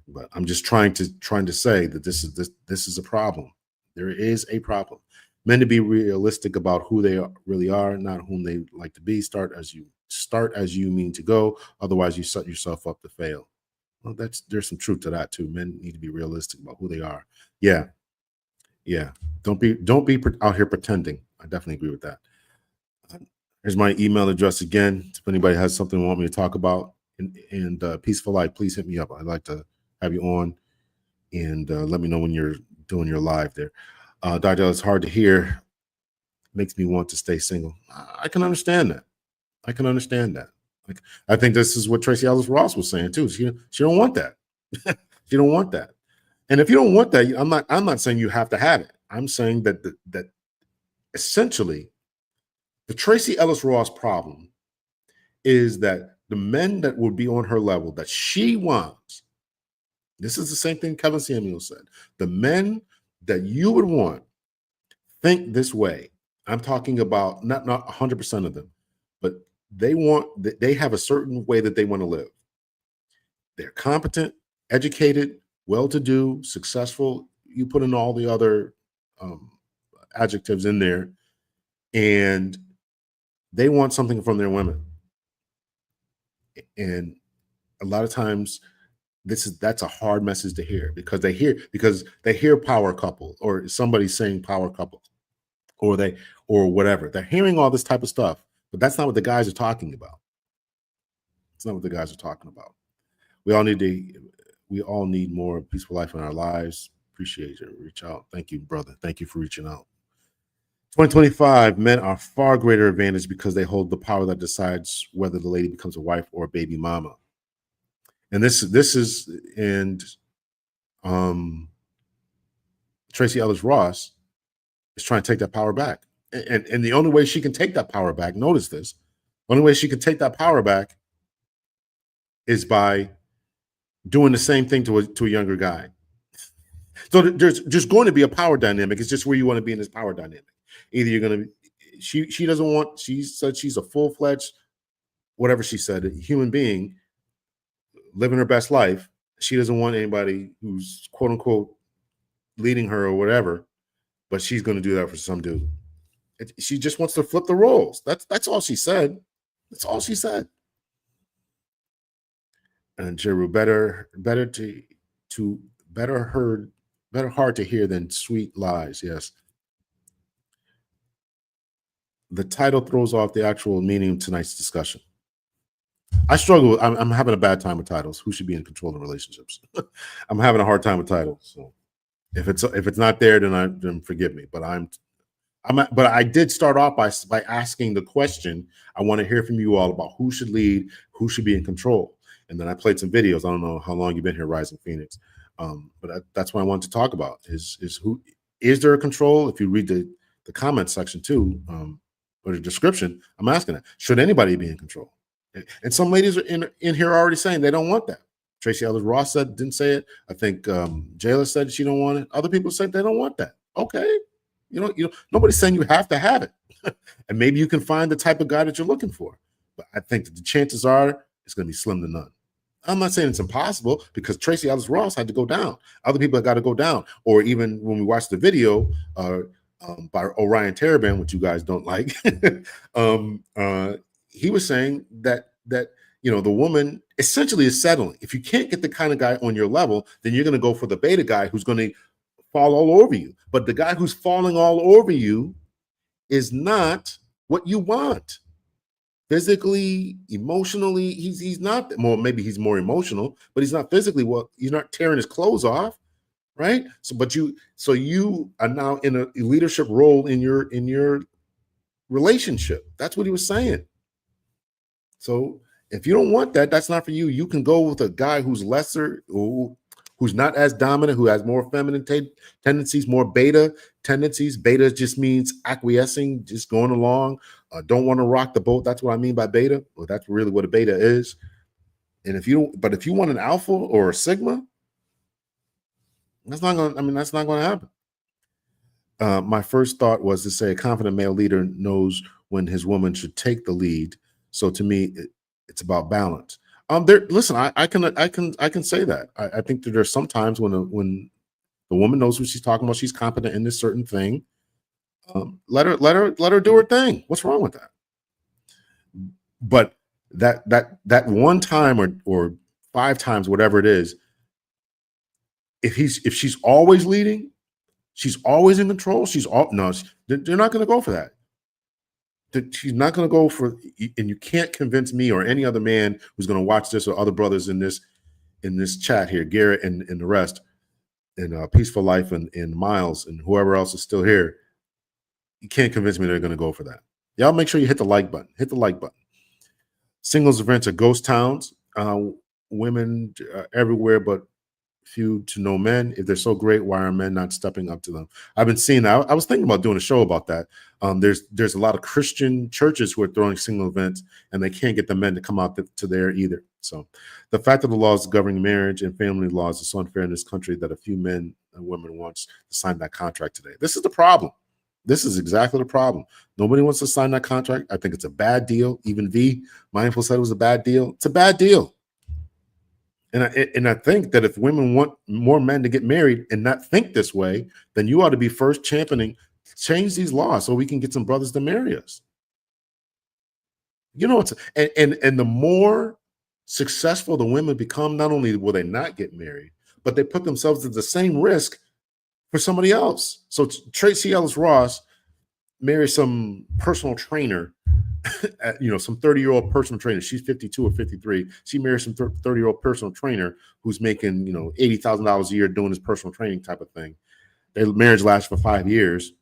but I'm just trying to say that this is a problem. There is a problem. Men to be realistic about who they really are, not whom they like to be. Start as you mean to go. Otherwise, you set yourself up to fail. Well, there's some truth to that too. Men need to be realistic about who they are. Yeah. Don't be out here pretending. I definitely agree with that. Here's my email address again. If anybody has something they want me to talk about and Peaceful Life, please hit me up. I'd like to have you on and let me know when you're doing your live there. Dr. L, it's hard to hear. Makes me want to stay single. I can understand that. Like, I think this is what Tracy Ellis Ross was saying too. She don't want that. She don't want that. And if you don't want that, I'm not saying you have to have it. I'm saying that that essentially the Tracy Ellis Ross problem is that the men that would be on her level that she wants, this is the same thing Kevin Samuel said. The men that you would want think this way. I'm talking about not 100% of them, but they have a certain way that they want to live. They're competent, educated, well-to-do, successful. You put in all the other adjectives in there, and they want something from their women. And a lot of times that's a hard message to hear because they hear power couple or somebody saying power couple or whatever. They're hearing all this type of stuff, but that's not what the guys are talking about. It's not what the guys are talking about. We all need more peaceful life in our lives. Appreciate you. Reach out. Thank you, brother. Thank you for reaching out. 2025, men are far greater advantage because they hold the power that decides whether the lady becomes a wife or a baby mama. And Tracy Ellis Ross is trying to take that power back. And the only way she can take that power back, notice this, the only way she can take that power back is by doing the same thing to a younger guy. So there's just going to be a power dynamic. It's just where you want to be in this power dynamic. Either you're going to, she doesn't want, she said she's a full-fledged, whatever she said, a human being living her best life. She doesn't want anybody who's quote unquote leading her or whatever, but she's going to do that for some dude. She just wants to flip the roles. That's all she said. That's all she said. And Jeru, better hard to hear than sweet lies. Yes. The title throws off the actual meaning of tonight's discussion. I struggle. I'm having a bad time with titles. Who should be in control of relationships? I'm having a hard time with titles. So if it's not there, then forgive me. But but I did start off by asking the question. I want to hear from you all about who should lead, who should be in control. And then I played some videos. I don't know how long you've been here, Rising Phoenix. But that's what I wanted to talk about is who is there a control? If you read the comment section too, or the description, I'm asking that. Should anybody be in control? And some ladies are in here already saying they don't want that. Tracy Ellis Ross didn't say it. I think Jayla said she don't want it. Other people said they don't want that. Okay. You know, nobody's saying you have to have it. And maybe you can find the type of guy that you're looking for. But I think that the chances are it's going to be slim to none. I'm not saying it's impossible because Tracy Ellis Ross had to go down. Other people have got to go down. Or even when we watched the video by Orion Terabin, which you guys don't like, he was saying that the woman essentially is settling. If you can't get the kind of guy on your level, then you're going to go for the beta guy who's going to fall all over you. But the guy who's falling all over you is not what you want. Physically, emotionally, he's not. Well, maybe he's more emotional, but he's not physically. Well, he's not tearing his clothes off, right? So you are now in a leadership role in your relationship. That's what he was saying. So if you don't want that, that's not for you. You can go with a guy who's lesser, who's not as dominant, who has more feminine tendencies, more beta tendencies. Beta just means acquiescing, just going along, don't want to rock the boat. That's what I mean by beta. Well, that's really what a beta is. And if you want an alpha or a sigma, that's not going to happen. My first thought was to say a confident male leader knows when his woman should take the lead. So to me, it's about balance. Listen, I can say that. I think that there's sometimes when the woman knows what she's talking about, she's competent in this certain thing. Let her do her thing. What's wrong with that? But that one time or 5 times, whatever it is. If she's always leading, she's always in control. They're not going to go for that. She's not going to go for, and you can't convince me or any other man who's going to watch this or other brothers in this chat here, Garrett and the rest, and Peaceful Life and Miles and whoever else is still here. You can't convince me they're going to go for that. Y'all make sure you hit the like button. Hit the like button. Singles events are ghost towns. Women everywhere, but few to no men. If they're so great, why are men not stepping up to them? I've been seeing that. I was thinking about doing a show about that. There's a lot of Christian churches who are throwing single events, and they can't get the men to come out to there either. So the fact that the laws governing marriage and family laws are so unfair in this country that a few men and women wants to sign that contract today. This is the problem. This is exactly the problem. Nobody wants to sign that contract. I think it's a bad deal. Even V Mindful said it was a bad deal. It's a bad deal. And I think that if women want more men to get married and not think this way, then you ought to be first championing, change these laws so we can get some brothers to marry us. You know, and the more successful the women become, not only will they not get married, but they put themselves at the same risk for somebody else. So Tracy Ellis Ross marries some personal trainer, some 30-year-old personal trainer. She's 52 or 53. She marries some 30-year-old personal trainer who's making, $80,000 a year doing his personal training type of thing. Their marriage lasts for 5 years.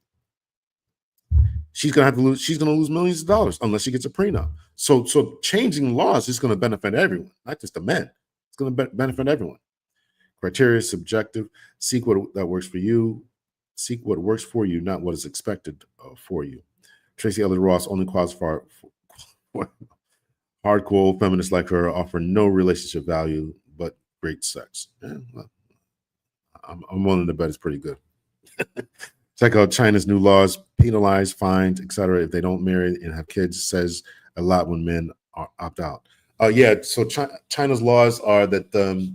She's gonna lose millions of dollars unless she gets a prenup. So changing laws is going to benefit everyone, not just the men. It's going to benefit everyone. Criteria is subjective. Seek what that works for you. Seek what works for you, not what is expected for you. Tracy Ellis Ross only qualifies for hardcore feminists like her offer no relationship value but great sex. Yeah, well, I'm willing to bet it's pretty good. Check out China's new laws, penalize, fines, etc. if they don't marry and have kids. Says a lot when men opt out. So China's laws are that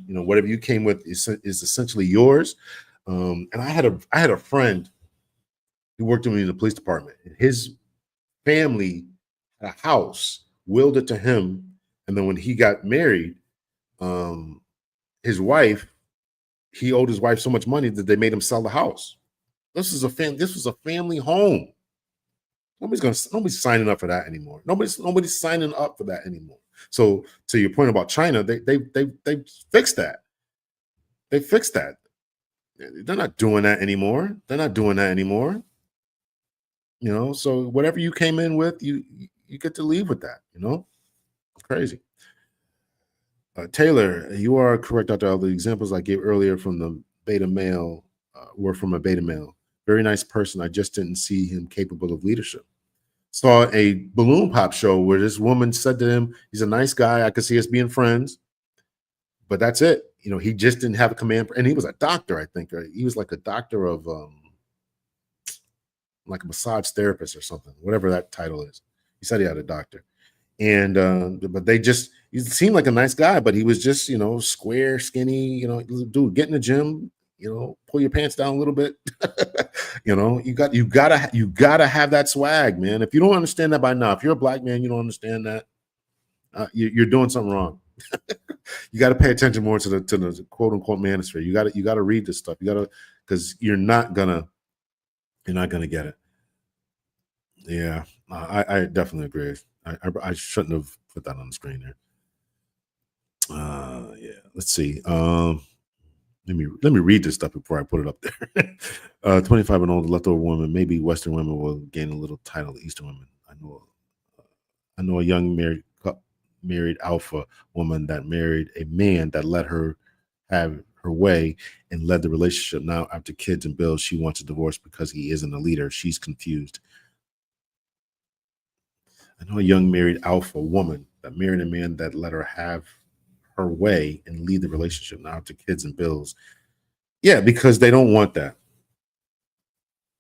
whatever you came with is essentially yours. And I had a friend who worked with me in the police department. His family had a house, willed it to him, and then when he got married, he owed his wife so much money that they made him sell the house. This was a family home. Nobody's signing up for that anymore. Nobody's signing up for that anymore. So to your point about China, they fixed that. They fixed that. They're not doing that anymore. So whatever you came in with, you get to leave with that. It's crazy. Taylor, you are correct, Dr. L. The examples I gave earlier from the beta male were from a beta male. Very nice person. I just didn't see him capable of leadership. Saw a balloon pop show where this woman said to him, he's a nice guy. I could see us being friends, but that's it. He just didn't have a command. And he was a doctor, I think. Right? He was like a doctor of like a massage therapist or something, whatever that title is. He said he had a doctor. And but he seemed like a nice guy, but he was just, square, skinny, dude, get in the gym, pull your pants down a little bit. You gotta have that swag, man. If you don't understand that by now, if you're a black man, you don't understand that, you're doing something wrong. You got to pay attention more to the quote unquote manosphere. You got to read this stuff. Because you're not gonna get it. Yeah, I definitely agree. I shouldn't have put that on the screen there. Yeah, let's see. Let me read this stuff before I put it up there. 25 and older, leftover women, maybe Western women will gain a little title. Eastern women, I know a young married alpha woman that married a man that let her have her way and led the relationship. Now, after kids and bills, she wants a divorce because he isn't a leader. She's confused. I know a young married alpha woman that married a man that let her have her way and lead the relationship. Now, after kids and bills. Yeah, because they don't want that.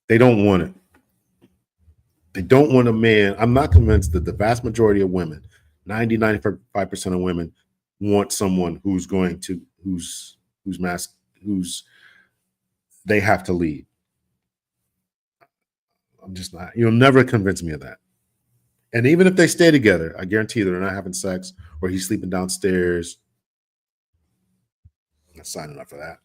They don't want it. They don't want a man. I'm not convinced that the vast majority of women, 95% of women, want someone who's they have to lead. I'm just not. You'll never convince me of that. And even if they stay together, I guarantee they're not having sex or he's sleeping downstairs. not signing up for that.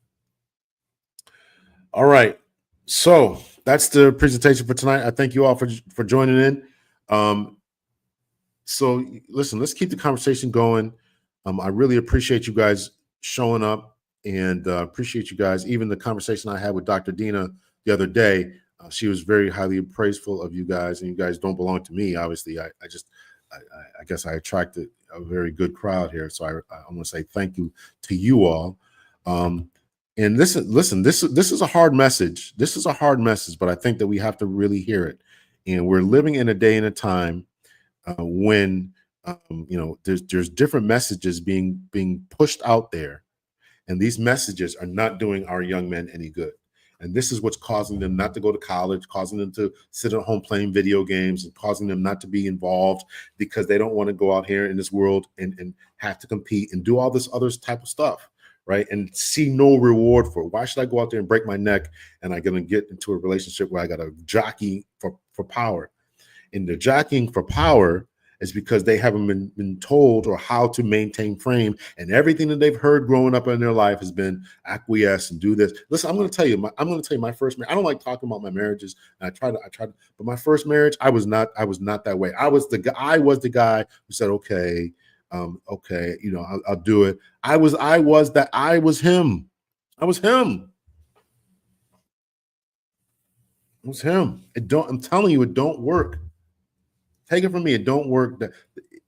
All right. So that's the presentation for tonight. I thank you all for joining in. So listen, let's keep the conversation going. I really appreciate you guys showing up, and appreciate you guys. Even the conversation I had with Dr. Dina the other day, she was very highly praiseful of you guys, and you guys don't belong to me. Obviously, I guess I attracted a very good crowd here. So I want to say thank you to you all. And listen, this is a hard message. This is a hard message, but I think that we have to really hear it. And we're living in a day and a time when there's different messages being pushed out there, and these messages are not doing our young men any good. And this is what's causing them not to go to college, causing them to sit at home playing video games, and causing them not to be involved because they don't want to go out here in this world and have to compete and do all this other type of stuff, right? And see no reward for it. Why should I go out there and break my neck and I'm going to get into a relationship where I got to jockey for power? And the jockeying for power is because they haven't been told or how to maintain frame, and everything that they've heard growing up in their life has been acquiesce and do this. Listen, I'm going to tell you my first marriage. I don't like talking about my marriages, and I tried, but my first marriage, I was not that way. I was the guy who said, okay, I'll do it. I was him. I'm telling you, it don't work. Take it from me, it don't work.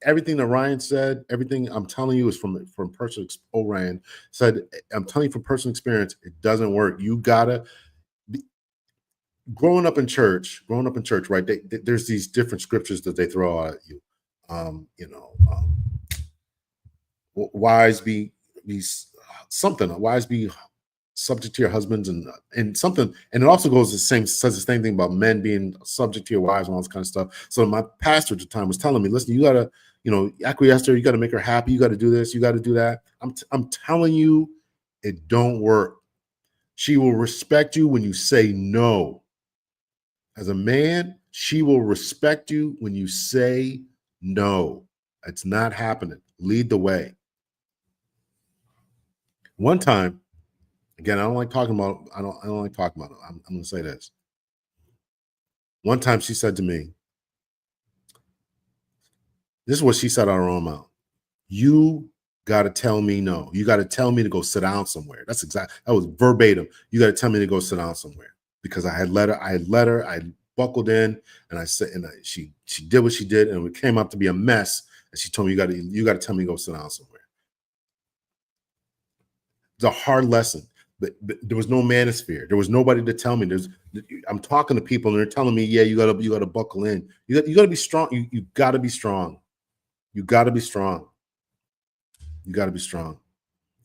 Everything that Ryan said, everything I'm telling you is from personal. Ryan said, I'm telling you from personal experience, it doesn't work. You gotta growing up in church, right? There's these different scriptures that they throw out at you. Wise be something. Wise be subject to your husbands and something, and it also says the same thing about men being subject to your wives and all this kind of stuff. So my pastor at the time was telling me, listen, you gotta, acquiesce her, you gotta make her happy, you gotta do this, you gotta do that. I'm telling you, it don't work. She will respect you when you say no. As a man, she will respect you when you say no. It's not happening. Lead the way. One time, again, I don't like talking about it. I'm going to say this. One time she said to me, this is what she said out of her own mouth. You got to tell me no. You got to tell me to go sit down somewhere. That was verbatim. You got to tell me to go sit down somewhere, because I buckled in, and I said, and she did what she did, and it came up to be a mess. And she told me, you got to tell me to go sit down somewhere. It's a hard lesson. But there was no manosphere. There was nobody to tell me. I'm talking to people, and they're telling me, yeah, you gotta buckle in. You gotta be strong. You gotta be strong. You gotta be strong. You gotta be strong.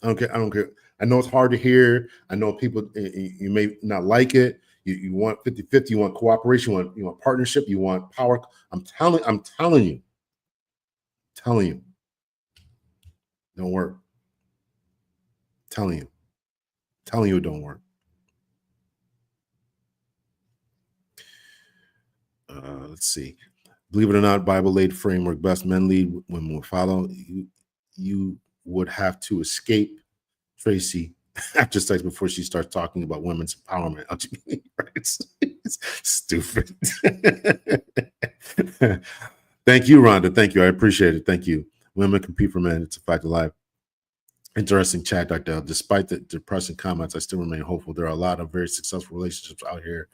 I don't care. I know it's hard to hear. I know people, you may not like it. You want 50-50, you want cooperation, you want partnership, you want power. I'm telling you. Don't work. Telling you it don't work. Let's see. Believe it or not, Bible laid framework. Best men lead, women will follow. You would have to escape Tracy after sex before she starts talking about women's empowerment. It's stupid. Thank you, Rhonda. Thank you. I appreciate it. Thank you. Women compete for men. It's a fact of life. Interesting chat, Dr. L. Despite the depressing comments, I still remain hopeful. There are a lot of very successful relationships out here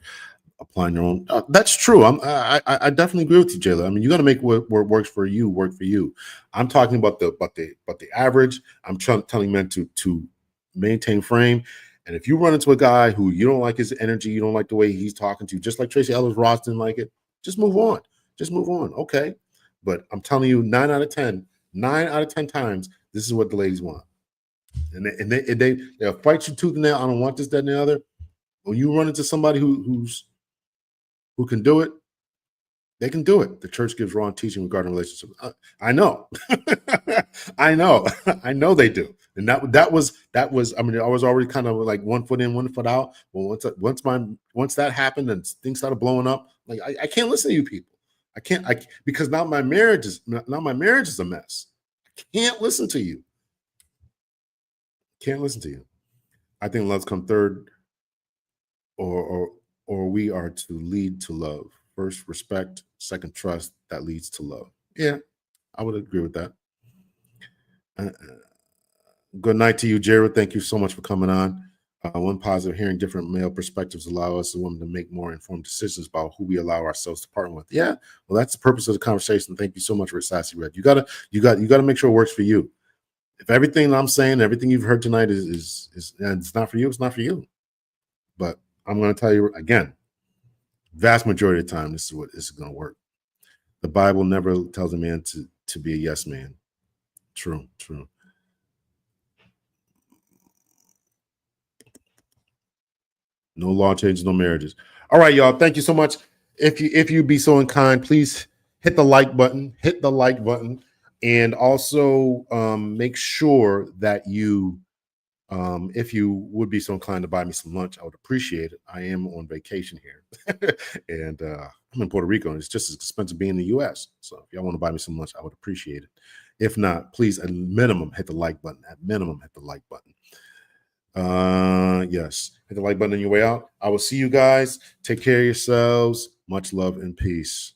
applying their own. That's true. I definitely agree with you, Jayla. I mean, you got to make what works for you work for you. I'm talking about the average. I'm telling men to maintain frame. And if you run into a guy who you don't like his energy, you don't like the way he's talking to you, just like Tracy Ellis Ross didn't like it, just move on. Okay. But I'm telling you, 9 out of 10 times, this is what the ladies want. And they'll fight you tooth and nail. I don't want this, that, and the other. When you run into somebody who can do it, they can do it. The church gives wrong teaching regarding relationships. I know. I know they do. And that was. I mean, I was already kind of like 1 foot in, 1 foot out. Well, once that happened and things started blowing up, like I can't listen to you people. I can't. Because now my marriage is a mess. I can't listen to you. Can't listen to you. I think love's come third, or we are to lead to love. First, respect. Second, trust. That leads to love. Yeah, I would agree with that. Good night to you, Jared. Thank you so much for coming on. One positive, hearing different male perspectives allow us as women to make more informed decisions about who we allow ourselves to partner with. Yeah, well, that's the purpose of the conversation. Thank you so much, Red Sassy Red. You gotta make sure it works for you. If everything I'm saying, everything you've heard tonight is and it's not for you, it's not for you. But I'm going to tell you again, vast majority of the time, this is going to work. The Bible never tells a man to be a yes man. True. No law changes, no marriages. All right, y'all. Thank you so much. If you be so kind, please hit the like button. And also make sure that you, if you would be so inclined to buy me some lunch, I would appreciate it. I am on vacation here, and I'm in Puerto Rico, and it's just as expensive being in the U.S. So if y'all want to buy me some lunch, I would appreciate it. If not, please, at minimum, hit the like button. At minimum, hit the like button. Yes, hit the like button on your way out. I will see you guys. Take care of yourselves. Much love and peace.